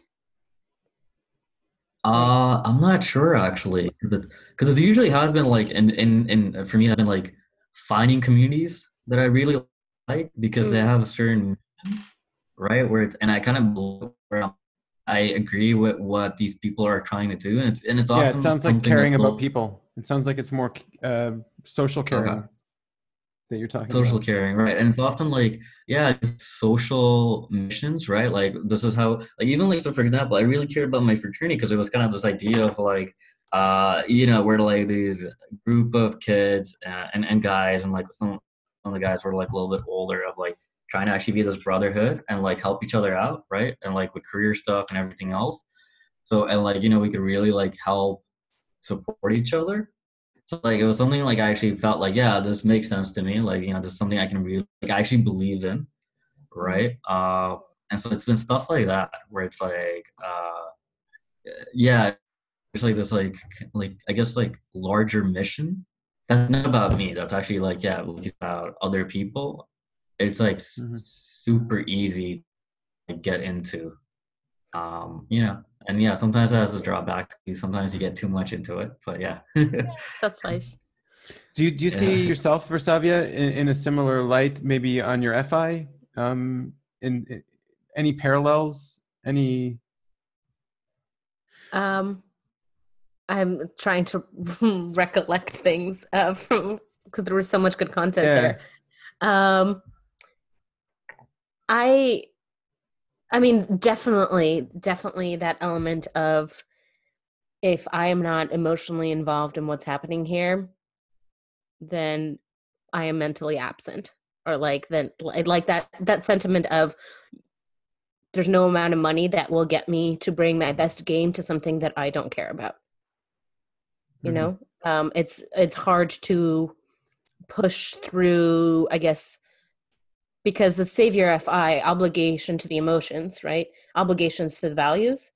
Right. I'm not sure actually, because it usually has been like, and for me, has been like finding communities that I really like because they Mm, have a certain right? Where it's, and I kind of, I agree with what these people are trying to do, and it's Yeah, it often sounds like something that caring about people. It sounds like it's more social okay. caring that you're talking Social about. caring, right? And it's often like, yeah, social missions, right? Like this is how, like even like, so for example, I really cared about my fraternity because it was kind of this idea of like, we're like these group of kids and guys, and like some of the guys were like a little bit older, of like trying to actually be this brotherhood and like help each other out, right? And like with career stuff and everything else. So, and like, we could really like help support each other. So like it was something like I actually felt like, yeah, this makes sense to me. Like, this is something I can really like I actually believe in, right? And so it's been stuff like that where it's like, yeah, it's like this like I guess like larger mission. That's not about me. That's actually like, yeah, it's about other people. It's like Mm-hmm. super easy to get into. And yeah, sometimes that has a drawback. Sometimes you get too much into it, but yeah. That's life. Do you see Yeah. yourself, Virsaviya, in a similar light, maybe on your FI? In any parallels? Any? Um, I'm trying to recollect things from because there was so much good content Yeah. there. Um, I I mean, definitely that element of if I am not emotionally involved in what's happening here, then I am mentally absent. Or like then like that sentiment of there's no amount of money that will get me to bring my best game to something that I don't care about. You Mm-hmm. know, it's hard to push through, I guess, because the savior fi obligation to the emotions, right? Obligations to the values.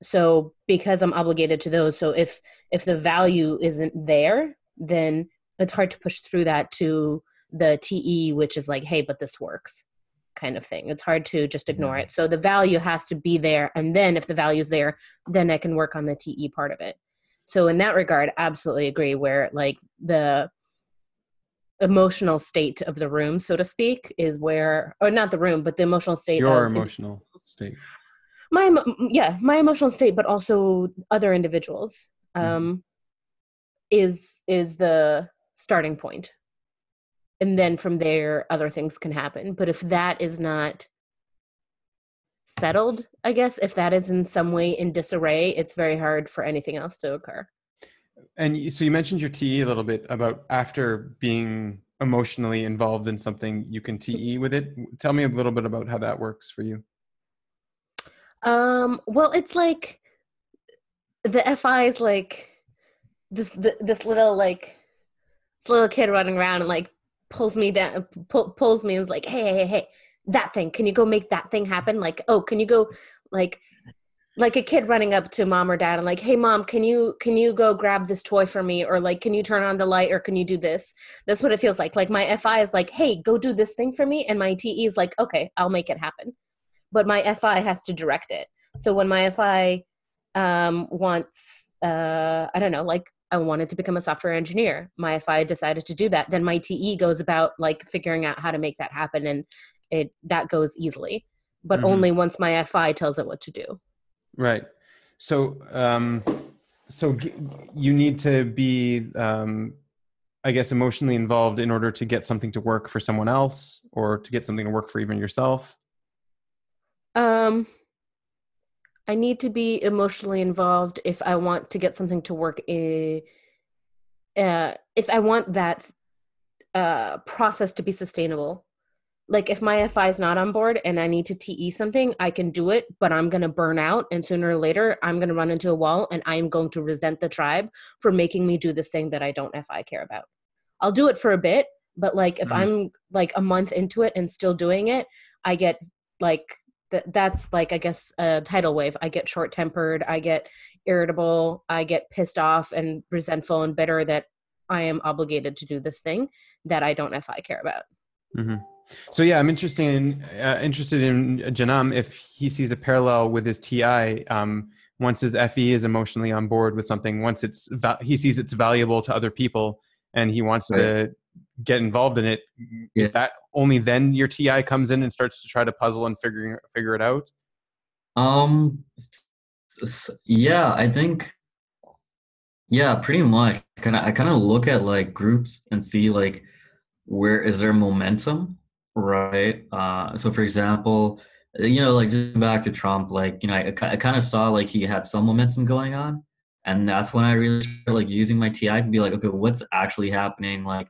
So because I'm obligated to those, so if the value isn't there, then it's hard to push through that to the te, which is like, hey, but this works kind of thing. It's hard to just ignore it. So the value has to be there, and then if the value's there, then I can work on the te part of it. So in that regard, absolutely agree, where like the emotional state of the room, so to speak, is where, or not the room, but the emotional state Your of emotional state. my emotional state, but also other individuals, Mm-hmm. is the starting point, and then from there other things can happen. But if that is not settled, I guess, if that is in some way in disarray, it's very hard for anything else to occur. And so you mentioned your TE a little bit about after being emotionally involved in something, you can TE with it. Tell me a little bit about how that works for you. Well, it's like the fi is like this little like this little kid running around and like pulls me down, pulls me and is like, hey, that thing, can you go make that thing happen? Like, oh, can you go, like a kid running up to mom or dad and like, hey mom, can you go grab this toy for me? Or like, can you turn on the light? Or can you do this? That's what it feels like. Like my fi is like, hey, go do this thing for me. And my te is like, okay, I'll make it happen. But my fi has to direct it. So when my fi wants, I don't know, like I wanted to become a software engineer, my fi decided to do that, then my te goes about like figuring out how to make that happen, and that goes easily, but Mm-hmm. only once my fi tells it what to do. Right. So, you need to be, I guess, emotionally involved in order to get something to work for someone else, or to get something to work for even yourself. I need to be emotionally involved if I want to get something to work. If I want that process to be sustainable. Like if my FI is not on board and I need to TE something, I can do it, but I'm going to burn out. And sooner or later, I'm going to run into a wall and I'm going to resent the tribe for making me do this thing that I don't FI care about. I'll do it for a bit, but like if I'm like a month into it and still doing it, I get like, that's like, I guess, a tidal wave. I get short tempered, I get irritable, I get pissed off and resentful and bitter that I am obligated to do this thing that I don't FI care about. Mm-hmm. So yeah, I'm interested in Janam if he sees a parallel with his TI. Once his FE is emotionally on board with something, once he sees it's valuable to other people, and he wants to get involved in it. Yeah. Is that only then your TI comes in and starts to try to puzzle and figure it out? Yeah, I think, yeah, pretty much. I kind of look at like groups and see like where is there momentum, right? So for example, like just back to Trump, like, I kind of saw like he had some momentum going on, and that's when I really started like using my TI to be like, okay, what's actually happening? Like,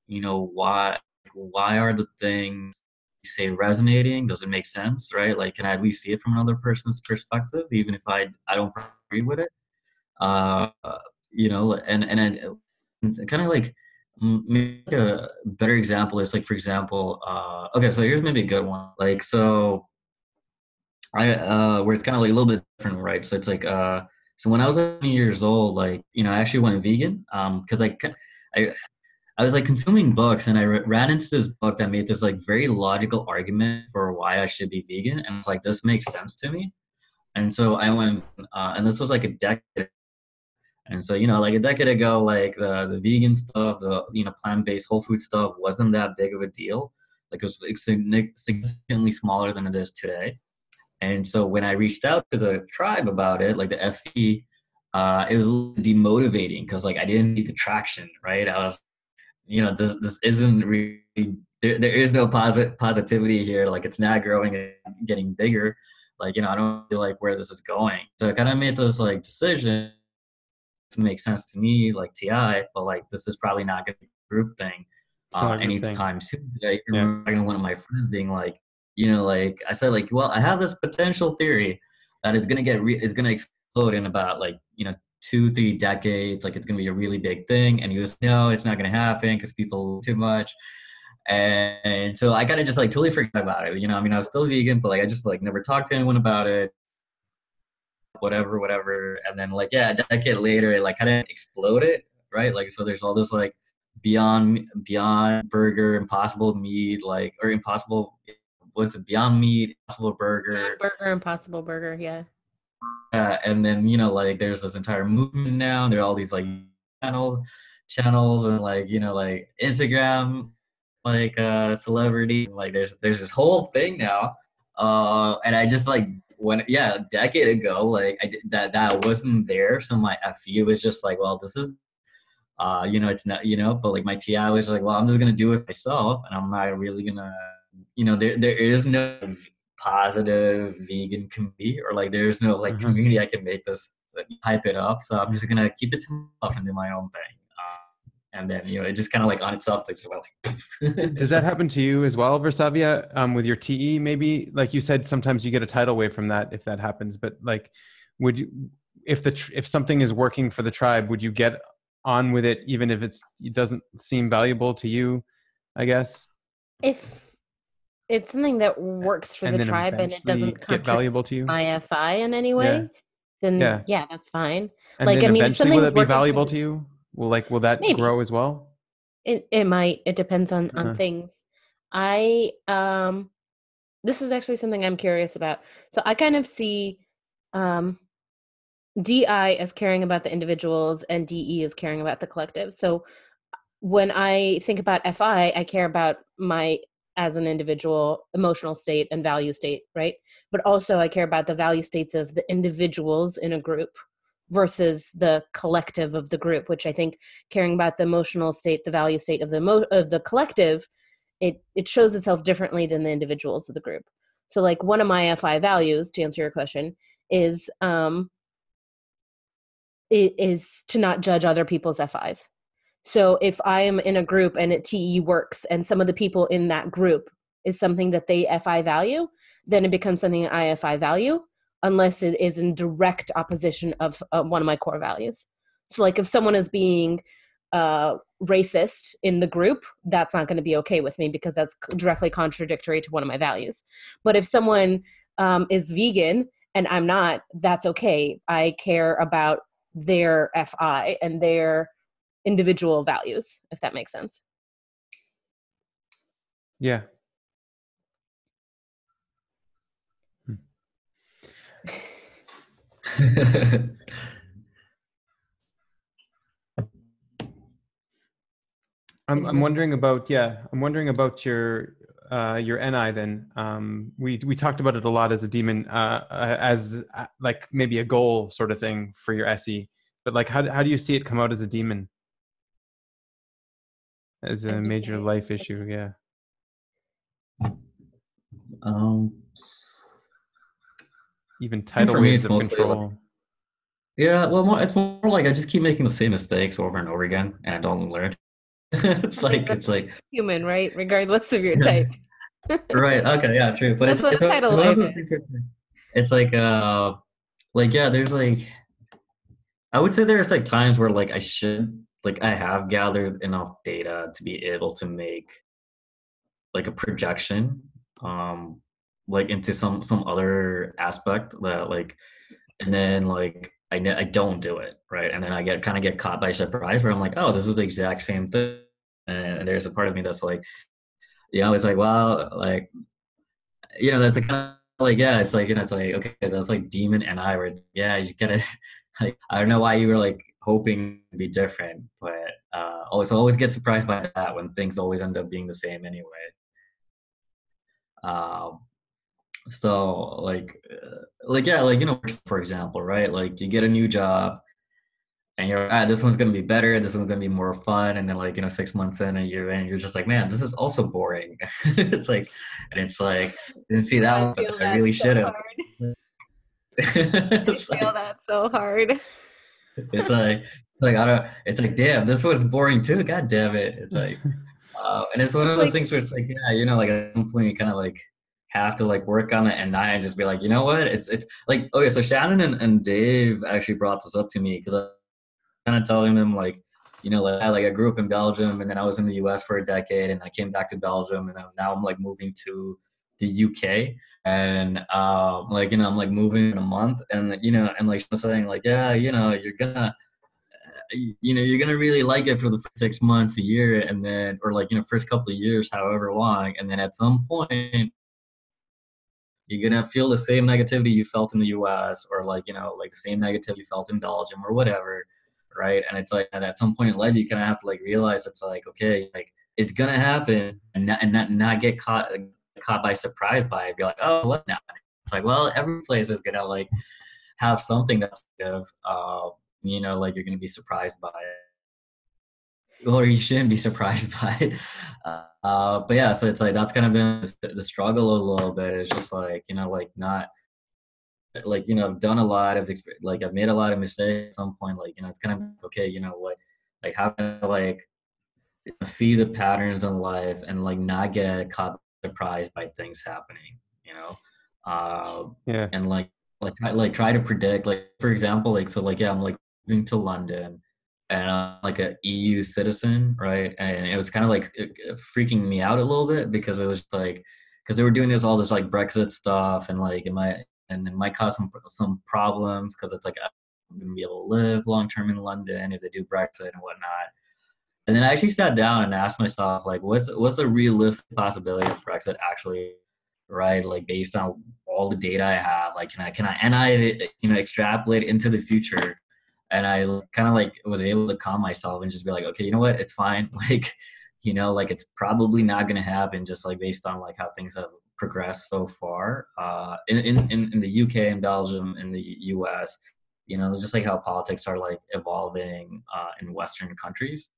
why are the things you say resonating? Does it make sense, right? Like, can I at least see it from another person's perspective, even if I don't agree with it? uh and kind of like maybe a better example is like, for example, okay, so here's maybe a good one, like, so I where it's kind of like a little bit different, right? So it's like, so when I was 20 years old, like, I actually went vegan, because I I was like consuming books, and I ran into this book that made this like very logical argument for why I should be vegan, and it's like, this makes sense to me. And so I went, and this was like a decade. And so, like a decade ago, like the vegan stuff, the, plant-based whole food stuff wasn't that big of a deal. Like, it was significantly smaller than it is today. And so when I reached out to the tribe about it, like the FE, it was a little demotivating because like I didn't need the traction, right? I was, this isn't really, there is no positivity here. Like, it's not growing and getting bigger. Like, I don't feel like where this is going. So I kind of made those like decisions to make sense to me, like TI, but like this is probably not going to be a group thing It's not a group thing. anytime soon. I Yeah. remember one of my friends being like, like I said, like, well, I have this potential theory that it's going to it's going to explode in about like 2-3 decades. Like, it's going to be a really big thing. And he was, no, it's not going to happen because people too much. And so I kind of just like totally forgot about it. I mean, I was still vegan, but like I just like never talked to anyone about it. Whatever. And then like, yeah, a decade later, it like kind of exploded, right? Like, so there's all this like beyond burger, impossible meat, like, or impossible, what's it, beyond meat, impossible burger. Impossible burger, yeah. And then, like there's this entire movement now, and there are all these like channels and like, like Instagram, like celebrity, like there's this whole thing now. And I just like, a decade ago, like that wasn't there. So my FE was just like, well, this is, it's not, but like my TI was like, well, I'm just going to do it myself. And I'm not really going to, there is no positive vegan community, or like, there's no like community I can make this, like, hype it up. So I'm just going to keep it to myself and do my own thing. And then, it just kind of like on itself, it's like, Does that happen to you as well, Virsaviya, with your TE? Maybe, like you said, sometimes you get a tidal wave from that if that happens. But like, would you, if something is working for the tribe, would you get on with it even if it doesn't seem valuable to you? I guess If it's something that works for the tribe and it doesn't get valuable to you, IFI in any way, then yeah, that's fine. And like, then I mean, if eventually, will something's it be working valuable to you? Will that maybe grow as well? It might. It depends on things. I this is actually something I'm curious about. So I kind of see DI as caring about the individuals and DE as caring about the collective. So when I think about FI, I care about my, as an individual, emotional state and value state, right? But also I care about the value states of the individuals in a group versus the collective of the group, which I think caring about the emotional state, the value state of the collective, it shows itself differently than the individuals of the group. So like, one of my FI values, to answer your question, is to not judge other people's FIs. So if I am in a group and a TE works and some of the people in that group is something that they FI value, then it becomes something I FI value, unless it is in direct opposition of one of my core values. So like, if someone is being racist in the group, that's not going to be okay with me because that's directly contradictory to one of my values. But if someone is vegan and I'm not, that's okay. I care about their FI and their individual values, if that makes sense. Yeah. I'm wondering about I'm wondering about your your NI, then we talked about it a lot as a demon, as like maybe a goal sort of thing for your SE. But like, how do you see it come out as a demon, as a major life issue? Yeah. Even tidal for me, waves it's of mostly control. like, yeah, well, it's more like I just keep making the same mistakes over and over again, and I don't learn. It's like human, right? Regardless of your type. right. Okay, yeah, true. But That's what a tidal it's one of wave those is. things where it's like yeah, there's like I would say there's like times where like I have gathered enough data to be able to make like a projection, um, like into some other aspect that like, and then like I don't do it, right, and then I get caught by surprise where I'm like, oh, this is the exact same thing, and there's a part of me that's like, it's like, well, like, that's like kind of like, yeah, it's like, it's like, okay, that's like demon and I were, yeah, you gotta, like, I don't know why you were like hoping to be different, but always get surprised by that when things always end up being the same anyway. Um, so like yeah, like for example, right? Like you get a new job and you're this one's gonna be better, this one's gonna be more fun, and then like 6 months in, a year in, you're just like, man, this is also boring. It's like, and it's like, didn't see that one, but I really should have. I feel that so hard. It's like I don't. It's like, damn, this was boring too. God damn it! It's like, and it's one of those things where it's like, yeah, like at some point you kind of like have to like work on it and not and just be like, you know what? It's like, okay, so Shannon and Dave actually brought this up to me because I kind of telling them like, like I grew up in Belgium and then I was in the US for a decade and I came back to Belgium and now I'm like moving to the UK and like I'm like moving in a month and and like saying like, yeah, you're gonna really like it for the first 6 months, a year, and then or like first couple of years, however long, and then at some point you're gonna feel the same negativity you felt in the US or like like the same negativity you felt in Belgium or whatever, right? And it's like, and at some point in life you kind of have to like realize it's like, okay, like it's gonna happen and not get caught by surprise by it. Be like, oh, what now? It's like, well, every place is gonna like have something that's negative, like you're gonna be surprised by it, or you shouldn't be surprised by it. But yeah, so it's like that's kind of been the struggle a little bit. It's just like like not like I've done a lot of like I've made a lot of mistakes at some point. Like it's kind of okay. What, like how can I like see the patterns in life and like not get caught surprised by things happening. Yeah. And like try to predict, like for example, like so like yeah, I'm like moving to London and I'm like a EU citizen, right? And it was kind of like freaking me out a little bit because it was like because they were doing all this like Brexit stuff and like it might cause some problems because it's like I'm gonna be able to live long term in London if they do Brexit and whatnot. And then I actually sat down and asked myself like, what's a realistic possibility of Brexit actually, right? Like based on all the data I have, like can I extrapolate into the future? And I kind of like was able to calm myself and just be like, okay, you know what, it's fine. Like, like it's probably not gonna happen just like based on like how things have progressed so far. In the UK and Belgium and the US, just like how politics are like evolving in Western countries.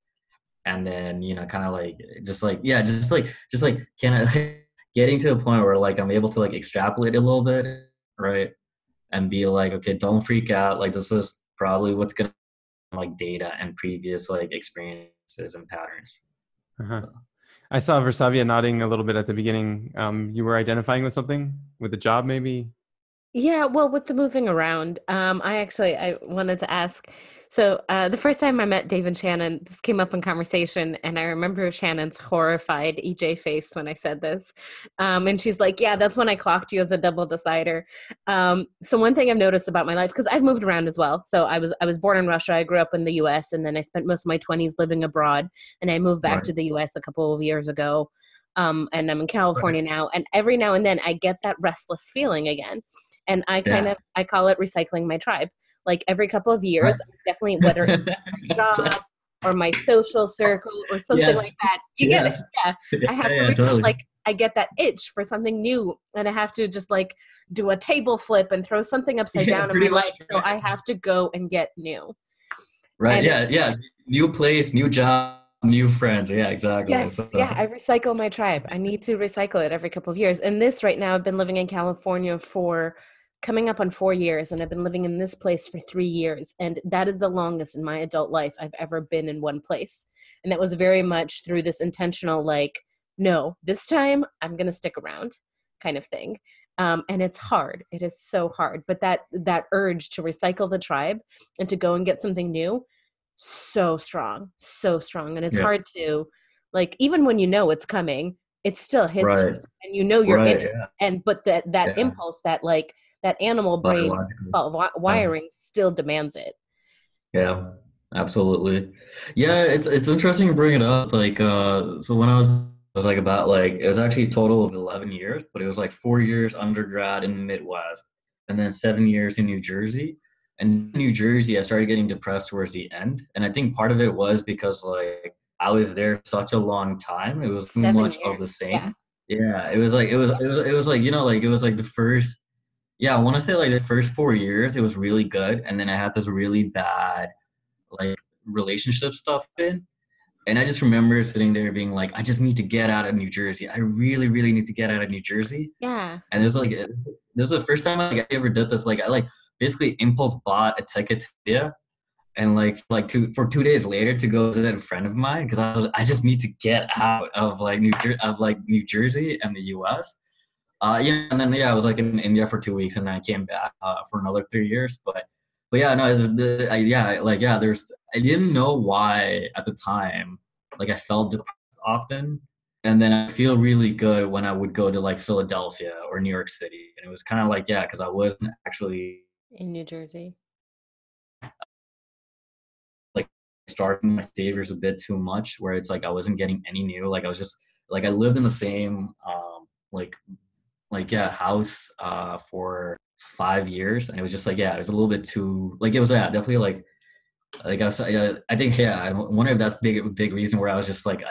And then kind of like just like kind of getting to a point where like I'm able to like extrapolate a little bit, right, and be like, okay, don't freak out, like this is probably what's gonna like data and previous like experiences and patterns. So. I saw Virsaviya nodding a little bit at the beginning. You were identifying with something, with the job maybe? Yeah, well, with the moving around, I wanted to ask. So the first time I met Dave and Shannon, this came up in conversation, and I remember Shannon's horrified EJ face when I said this, and she's like, "Yeah, that's when I clocked you as a double decider." So one thing I've noticed about my life, because I've moved around as well. So I was born in Russia. I grew up in the U.S., and then I spent most of my 20s living abroad, and I moved back to the U.S. a couple of years ago. And I'm in California now, and every now and then I get that restless feeling again. And I call it recycling my tribe. Like every couple of years, definitely, whether it's my job or my social circle or something like that. You get it. Yeah. I have to totally. Like I get that itch for something new, and I have to just like do a table flip and throw something upside down in my life. So I have to go and get new. Right. And Yeah. New place, new job, new friends. Yeah, exactly. yes, yeah, I recycle my tribe. I need to recycle it every couple of years. And this right now, I've been living in California for coming up on 4 years, and I've been living in this place for 3 years. And that is the longest in my adult life I've ever been in one place. And that was very much through this intentional, like, no, this time I'm going to stick around kind of thing. And it's hard. It is so hard. But that urge to recycle the tribe and to go and get something new, so strong, so strong. And it's Yeah. hard to, like, even when you know it's coming, it still hits you, Right. and you know you're in Right. it. Yeah. And but that Yeah. impulse, that like that animal brain Biological. wiring still demands it. Yeah, absolutely. Yeah, it's interesting to bring it up. It's like so when I was like about like it was actually a total of 11 years, but it was like 4 years undergrad in the Midwest and then 7 years in New Jersey. And in New Jersey, I started getting depressed towards the end, and I think part of it was because like I was there such a long time. It was too 7 much of the years. Yeah. same. Yeah, it was like, you know, like it was like the first, yeah, I want to say like the first 4 years it was really good, and then I had this really bad like relationship stuff in. And I just remember sitting there being like, I just need to get out of New Jersey. I really, really need to get out of New Jersey. Yeah. And it was like, this was the first time like, I ever did this. Like I like basically impulse bought a ticket to India, and for 2 days later to go visit a friend of mine because I just need to get out of like New Jersey and the U.S. Yeah, and then I was like in India for 2 weeks, and then I came back for another 3 years. But yeah, no, I didn't know why at the time, like I felt depressed often, and then I feel really good when I would go to like Philadelphia or New York City, and it was kind of like because I wasn't actually In New Jersey. like starting my saviors a bit too much, where it's like I wasn't getting any new, like I was just like I lived in the same house for 5 years, and it was just like it was a little bit too like it was definitely like I was I think I wonder if that's big reason where I was just like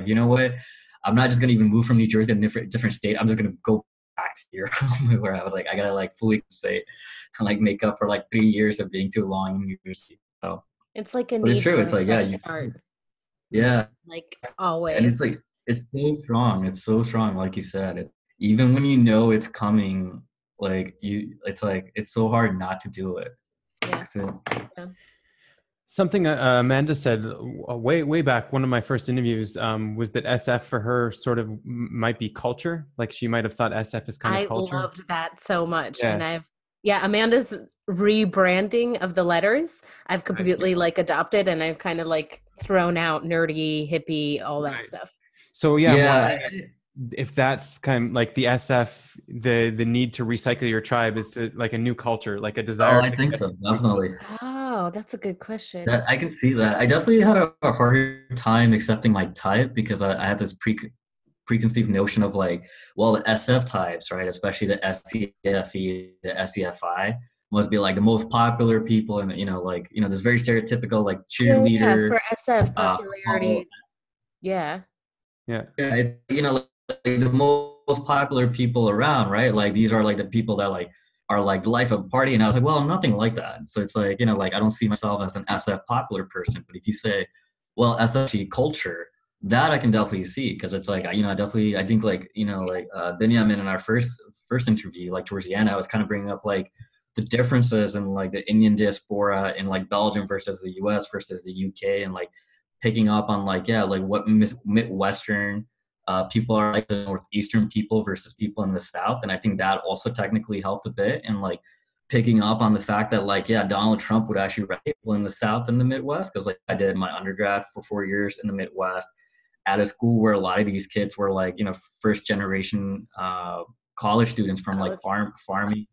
you know what, I'm not just gonna even move from New Jersey to a different state, I'm just gonna go back to here where I was like I gotta like fully say and like make up for like 3 years of being too long in New Jersey. So It's like a but it's need true, for it's a like fresh start. yeah, Like and always. it's like it's so strong like you said, even when you know it's coming, like it's like it's so hard not to do it. Yeah. Yeah. Something Amanda said way back, one of my first interviews, was that SF for her sort of might be culture. Like she might have thought SF is kind of culture. I loved that so much. Yeah. And Amanda's rebranding of the letters, I've completely like adopted, and I've kind of like thrown out nerdy, hippie, all that stuff. So Yeah. I'm wondering if that's kind of like the SF, the need to recycle your tribe is to like a new culture, like a desire. I think so, definitely. Oh, that's a good question. That I can see that. I definitely had a harder time accepting my type because I had this preconceived notion of like, well, the SF types, right, especially the STFE, the SEFI, must be like the most popular people, and this very stereotypical like cheerleader. Yeah, for SF popularity. Yeah, like the most popular people around, right? Like these are like the people that like are like the life of a party, and I was like, well, I'm nothing like that. So it's like like I don't see myself as an SF popular person. But if you say, well, SF culture, that I can definitely see, because it's like I think like Benjamin in our first interview, like towards the end, I was kind of bringing up like the differences in like the Indian diaspora in like Belgium versus the US versus the UK, and like picking up on like what Midwestern people are like, the Northeastern people versus people in the South. And I think that also technically helped a bit, and like picking up on the fact that like Donald Trump would actually write people in the South and the Midwest, because like I did my undergrad for 4 years in the Midwest at a school where a lot of these kids were like first generation college students from like farming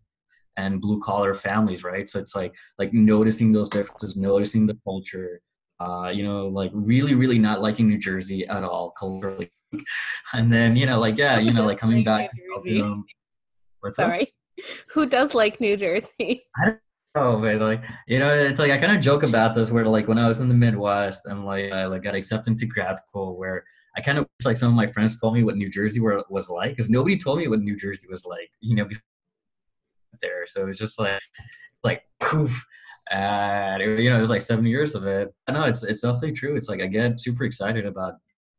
and blue collar families, right? So it's like noticing those differences, noticing the culture, like really, really not liking New Jersey at all culturally. And then, like coming back to Belgium. Sorry. Who does like New Jersey? I don't know, but like, it's like I kind of joke about this where like when I was in the Midwest and like I got accepted to grad school, where I kind of wish like some of my friends told me what New Jersey was like, because nobody told me what New Jersey was like, there. So it's just like poof. And it was like 7 years of it. I know it's definitely true. It's like I get super excited about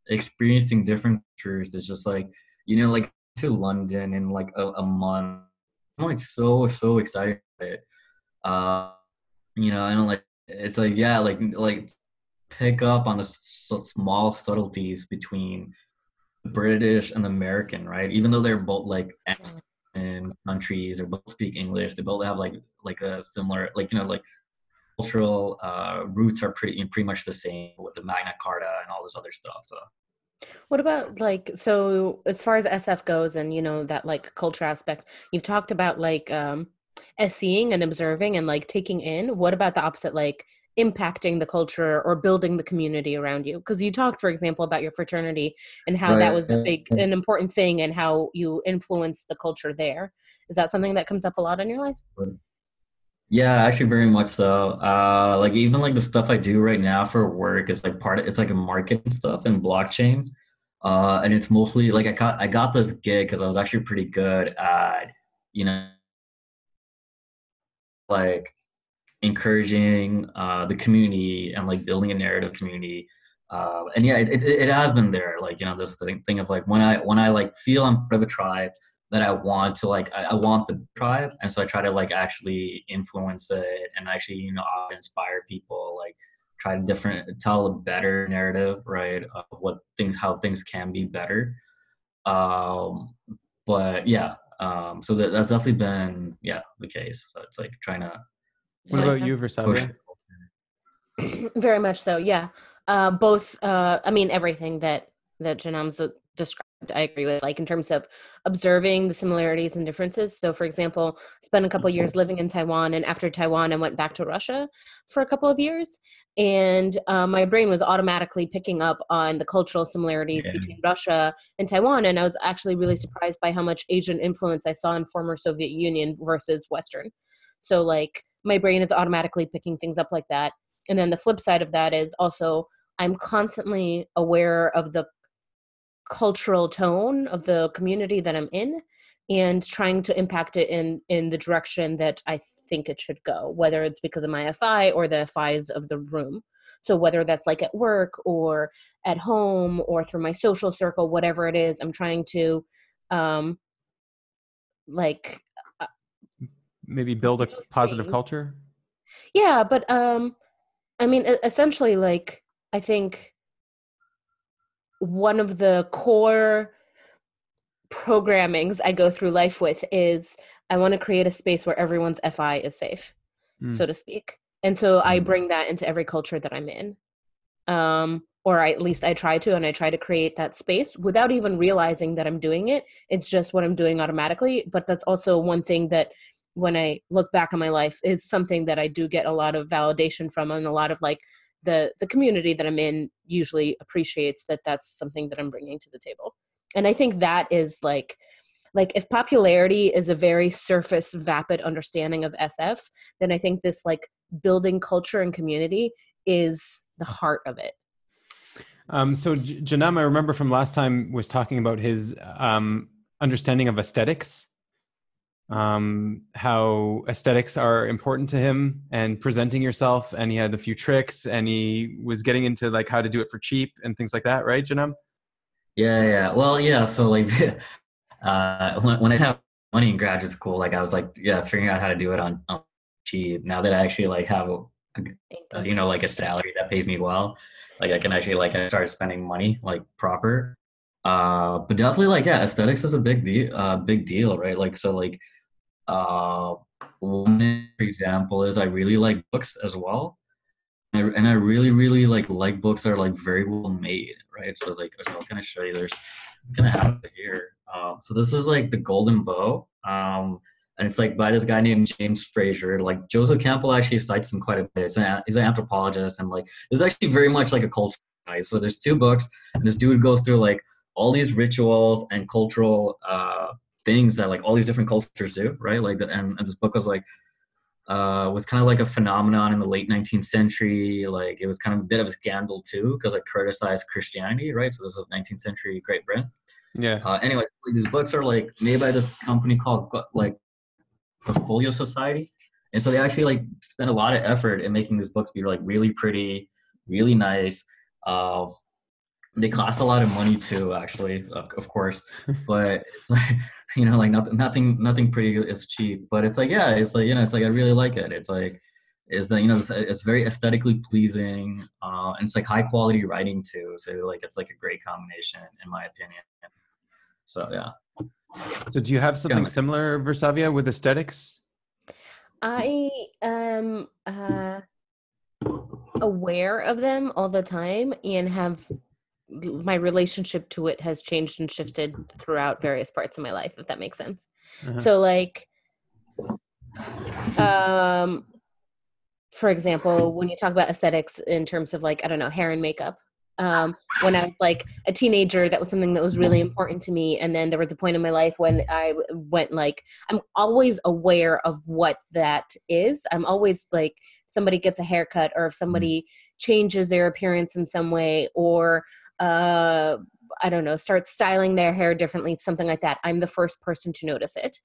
experiencing different cultures. It's just like, like to London in like a month. I'm like so excited about it. And like it's like yeah, like pick up on the small subtleties between the British and the American, right? Even though they're both like in countries, they both speak English, they both have like a similar like cultural roots are pretty much the same with the Magna Carta and all this other stuff. So what about so as far as SF goes and that like culture aspect, you've talked about like seeing and observing and like taking in. What about the opposite, like impacting the culture or building the community around you? Because you talked, for example, about your fraternity and how that was an important thing and how you influenced the culture there. Is that something that comes up a lot in your life? Yeah, actually very much so. Like even like the stuff I do right now for work is like it's like a marketing stuff and blockchain. And it's mostly like I got this gig because I was actually pretty good at, like encouraging the community and like building a narrative community. And yeah, it has been there. Like, this thing of like when I like feel I'm part of a tribe that I want to like, I want the tribe. And so I try to like actually influence it and actually, inspire people, like try to tell a better narrative, right? Of how things can be better. But yeah, so that's definitely been, the case. So it's like trying to, What about you, Virsaviya? Very much so. Yeah. Both, I mean, everything that Janam's described, I agree with, like in terms of observing the similarities and differences. So for example, spent a couple of years living in Taiwan, and after Taiwan, I went back to Russia for a couple of years. And my brain was automatically picking up on the cultural similarities between Russia and Taiwan. And I was actually really surprised by how much Asian influence I saw in former Soviet Union versus Western. So like my brain is automatically picking things up like that. And then the flip side of that is also I'm constantly aware of the cultural tone of the community that I'm in and trying to impact it in the direction that I think it should go, whether it's because of my FI or the FIs of the room. So whether that's like at work or at home or through my social circle, whatever it is, I'm trying to maybe build a positive culture. Yeah, but I mean, essentially, like, I think one of the core programmings I go through life with is I want to create a space where everyone's FI is safe, so to speak. And so I bring that into every culture that I'm in. At least I try to, and I try to create that space without even realizing that I'm doing it. It's just what I'm doing automatically. But that's also one thing that when I look back on my life, it's something that I do get a lot of validation from, and a lot of like the community that I'm in usually appreciates that that's something that I'm bringing to the table. And I think that is like if popularity is a very surface, vapid understanding of SF, then I think this like building culture and community is the heart of it. So Janam, I remember from last time, was talking about his understanding of aesthetics, how aesthetics are important to him and presenting yourself. And he had a few tricks, and he was getting into like how to do it for cheap and things like that. Right, Janam? Yeah. Well, yeah. So like, when I have money in graduate school, like I was like, figuring out how to do it on cheap. Now that I actually like have like a salary that pays me well, like I can actually like I started spending money like proper. But definitely like aesthetics is a big deal, right? Like so like one example is I really like books as well. And I really like books that are like very well made, right? So like I'll kind of show you. I'm gonna have it here. So this is like The Golden Bow, and it's like by this guy named James Fraser. Like Joseph Campbell actually cites him quite a bit. He's an anthropologist, and like there's actually very much like a culture. Right? So there's 2 books, and this dude goes through like all these rituals and cultural things that like all these different cultures do, right? Like and this book was like was kind of like a phenomenon in the late 19th century. Like it was kind of a bit of a scandal too, because it criticized Christianity, right? So this is 19th century Great Britain. Yeah. Anyways, these books are like made by this company called like the Folio Society, and so they actually like spend a lot of effort in making these books be like really pretty, really nice. They cost a lot of money too, actually, of course, but it's like, you know, like nothing pretty is cheap. But it's like, yeah, it's like, you know, it's like I really like it. It's like, is that, you know, it's very aesthetically pleasing, and it's like high quality writing too. So like it's like a great combination in my opinion. So yeah. So do you have something similar, Virsaviya, with aesthetics? I am aware of them all the time and have my relationship to it has changed and shifted throughout various parts of my life, if that makes sense. So like, for example, when you talk about aesthetics in terms of like, I don't know, hair and makeup, when I was like a teenager, that was something that was really important to me. And then there was a point in my life when I went like, I'm always aware of what that is. I'm always like, somebody gets a haircut, or if somebody changes their appearance in some way, or I don't know, starts styling their hair differently, something like that, I'm the first person to notice it.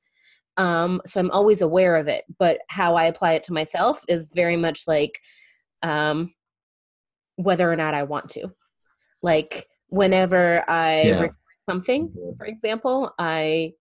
So I'm always aware of it, but how I apply it to myself is very much like, whether or not I want to. Like whenever I record something, for example, I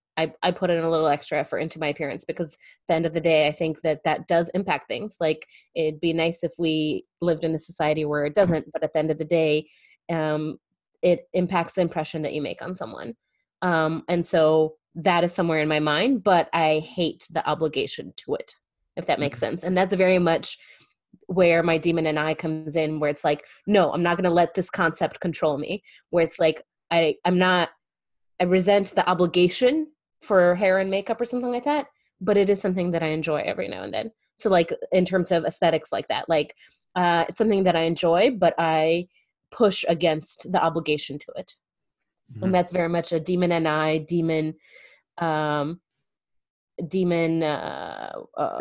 put in a little extra effort into my appearance, because at the end of the day, I think that does impact things. Like it'd be nice if we lived in a society where it doesn't, but at the end of the day, it impacts the impression that you make on someone. And so that is somewhere in my mind, but I hate the obligation to it, if that makes sense. And that's very much where my demon and I comes in, where it's like, no, I'm not going to let this concept control me, where it's like, I resent the obligation for hair and makeup or something like that, but it is something that I enjoy every now and then. So like in terms of aesthetics like that, like, it's something that I enjoy, but I push against the obligation to it. And that's very much a demon and I demon, I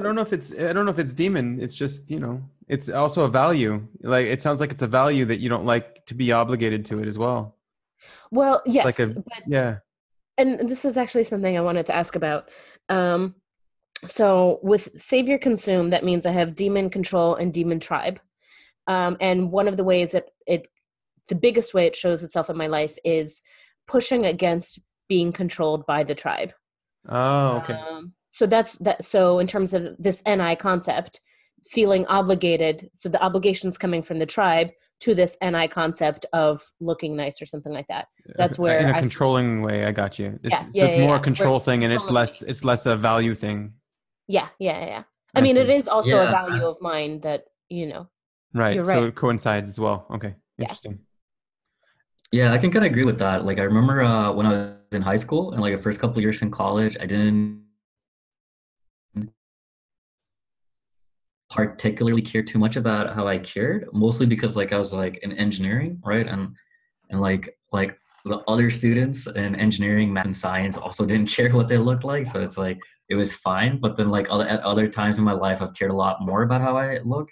don't know if it's demon. It's just, you know, it's also a value. Like, it sounds like it's a value that you don't like to be obligated to it as well. Well, yes, like yeah. And this is actually something I wanted to ask about. So with Savior Consume, that means I have demon control and demon tribe. And one of the ways that the biggest way it shows itself in my life is pushing against being controlled by the tribe. Oh, okay. So that's that. So in terms of this NI concept, feeling obligated, so the obligation's coming from the tribe to this NI concept of looking nice or something like that. That's where in a controlling way. I got you. It's it's more a control thing, and it's less a value thing. Yeah. I mean, it is also a value of mine that, you know. Right. You're so right. It coincides as well. Okay. Interesting. Yeah, I can kind of agree with that. Like I remember when I was in high school and like the first couple of years in college, I didn't particularly care too much about how I cared, mostly because like I was like in engineering, right? And like the other students in engineering, math, and science also didn't care what they looked like, so it's like it was fine. But then like at other times in my life, I've cared a lot more about how I look.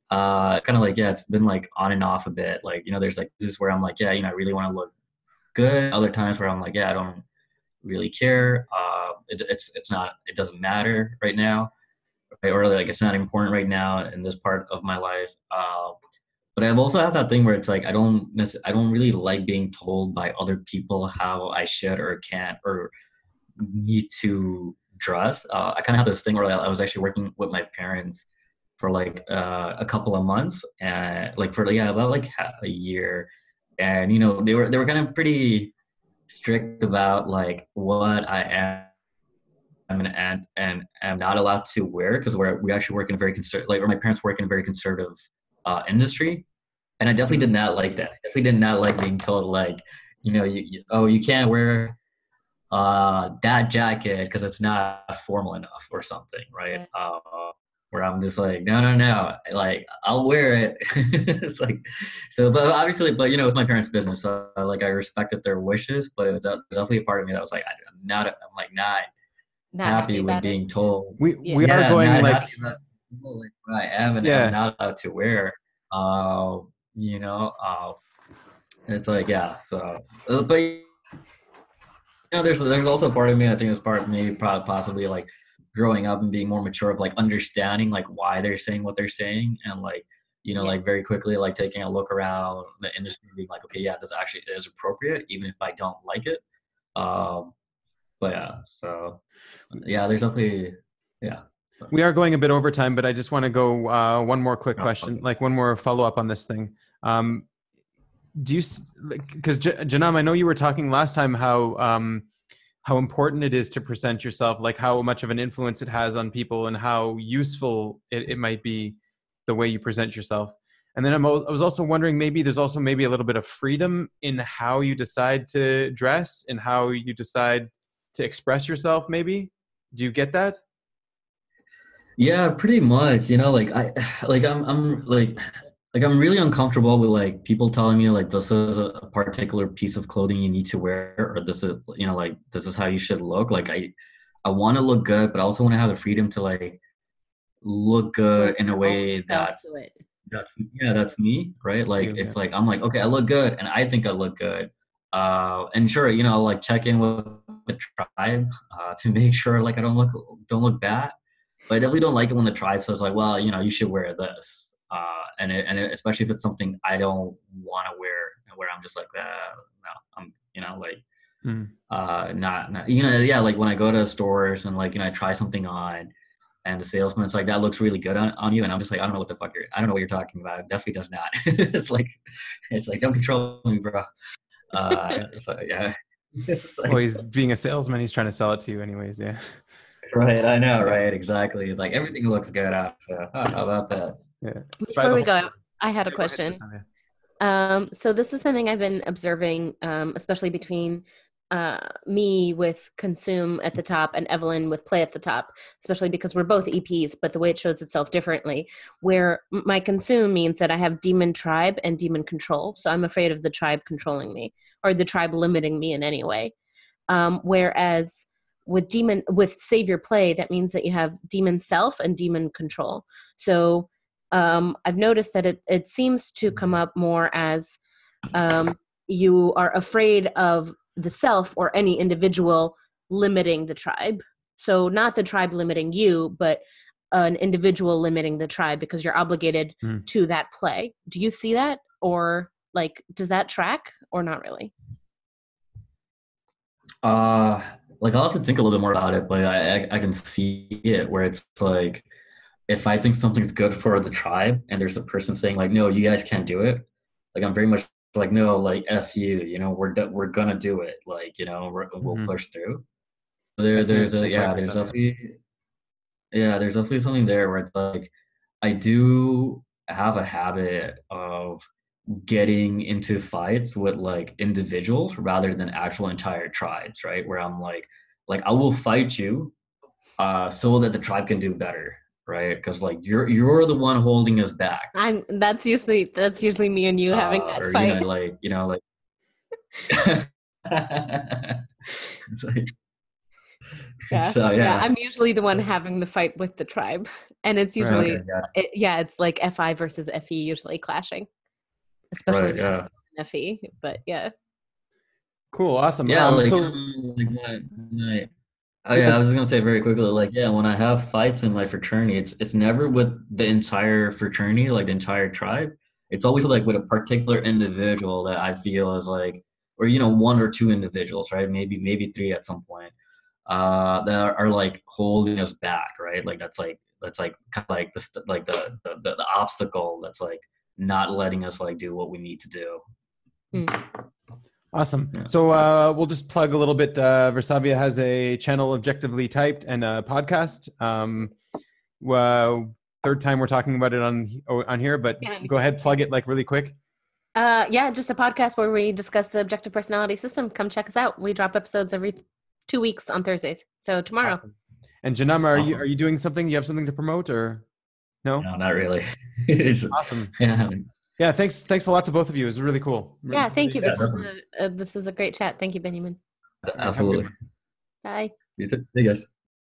Kind of like, yeah, it's been like on and off a bit. Like, you know, there's like this is where I'm like, yeah, you know, I really want to look good. Other times where I'm like, yeah, I don't really care. It's not, it doesn't matter right now, right? Or like it's not important right now in this part of my life. But I've also had that thing where it's like I don't really like being told by other people how I should or can't or need to dress. I kind of have this thing where I was actually working with my parents for like a couple of months, and like for about like a year, and you know they were kind of pretty strict about like what I am and am not allowed to wear, because we actually work in a very my parents work in a very conservative industry, and I definitely did not like that. I definitely did not like being told like, you know, you can't wear that jacket because it's not formal enough or something, right? Where I'm just like, no, like I'll wear it. It's like, so, but obviously, but you know, it's my parents' business, so like I respected their wishes, but it was definitely a part of me that was like, I'm not happy with being told. We are going like Well, like, right, I'm Yeah. not allowed to wear. Uh, you know, it's like, yeah. So, but there's also a part of me. I think it's part of me, probably possibly like growing up and being more mature of like understanding like why they're saying what they're saying, and like Yeah. like very quickly like taking a look around the industry, being like, okay, yeah, this actually is appropriate, even if I don't like it. Um, but yeah, so yeah, there's definitely yeah. So, We are going a bit over time, but I just want to go one more quick no, question, okay. like one more follow up on this thing. Do you, because Janam, I know you were talking last time how important it is to present yourself, like how much of an influence it has on people and how useful it might be the way you present yourself. And then I was also wondering, maybe there's also maybe a little bit of freedom in how you decide to dress and how you decide to express yourself, maybe. Do you get that? Yeah, pretty much. Like I'm really uncomfortable with like people telling me like this is a particular piece of clothing you need to wear, or this is like this is how you should look. Like I want to look good, but I also want to have the freedom to like look Bring good in a your own way self to it. that's me, right? It's Like you, yeah. if like I'm like, okay, I look good and I think I look good. And sure, I'll like check in with the tribe to make sure like I don't look bad. But I definitely don't like it when the tribe says like, well, you should wear this. Especially if it's something I don't want to wear, where I'm just like, no, I'm, like, Mm. not, yeah, like when I go to stores and like, I try something on, and the salesman's like, that looks really good on you. And I'm just like, I don't know what the fuck I don't know what you're talking about. It definitely does not. It's like, don't control me, bro. So yeah. It's Well, like, he's being a salesman. He's trying to sell it to you anyways. Yeah. right. I know. Yeah. Right. Exactly. It's like everything looks good out. So how about that? Yeah. Try Before the we whole go, store. I had a Yeah, go ahead, question. Virsaviya. So this is something I've been observing, especially between me with consume at the top and Evelyn with play at the top, especially because we're both EPs, but the way it shows itself differently, where my consume means that I have demon tribe and demon control. So I'm afraid of the tribe controlling me or the tribe limiting me in any way. Whereas with savior play, that means that you have demon self and demon control. So I've noticed that it seems to come up more as you are afraid of the self or any individual limiting the tribe. So not the tribe limiting you, but an individual limiting the tribe because you're obligated Mm. to that play. Do you see that? Or like, does that track or not really? Uh, like I'll have to think a little bit more about it, but I can see it where it's like if I think something's good for the tribe and there's a person saying like, no, you guys can't do it. Like I'm very much like, no, like F you, we're gonna do it. Like, we'll Mm-hmm. push through. There, As in there's a stick by yeah, there's Virsaviya. definitely yeah, there's definitely something there where it's like I do have a habit of getting into fights with like individuals rather than actual entire tribes, right? Where I'm like I will fight you so that the tribe can do better, right? Because like you're the one holding us back, That's usually me and you having that or fight. it's like Yeah. so Yeah. yeah, I'm usually the one having the fight with the tribe. And it's Right. okay, usually, yeah, it's like FI versus FE usually clashing, especially right, yeah, masculine FE. But yeah. Cool. Awesome. yeah, like, So like oh yeah. yeah, I was just gonna say very quickly, like yeah, when I have fights in my fraternity, it's never with the entire fraternity, like the entire tribe. It's always like with a particular individual that I feel is like, or one or two individuals, right? Maybe three at some point, that are like holding us back, right? Like that's like kind of like like the obstacle that's like not letting us like do what we need to do. Mm. Awesome. Yeah. So we'll just plug a little bit. Virsaviya has a channel, Objectively Typed, and a podcast. Well, third time we're talking about it on here, but Yeah. go ahead, plug it like really quick. Yeah, just a podcast where we discuss the objective personality system. Come check us out. We drop episodes every 2 weeks on Thursdays. So tomorrow. Awesome. And Janam, are you Awesome. doing something? You have something to promote or no? No, not really. It's Awesome. yeah, Yeah. Thanks a lot to both of you. It was really cool. Yeah, thank you. yeah, This is definitely. this is a great chat. Thank you, Benjamin. All right. Have a good Absolutely. one. Bye. You too. Hey guys.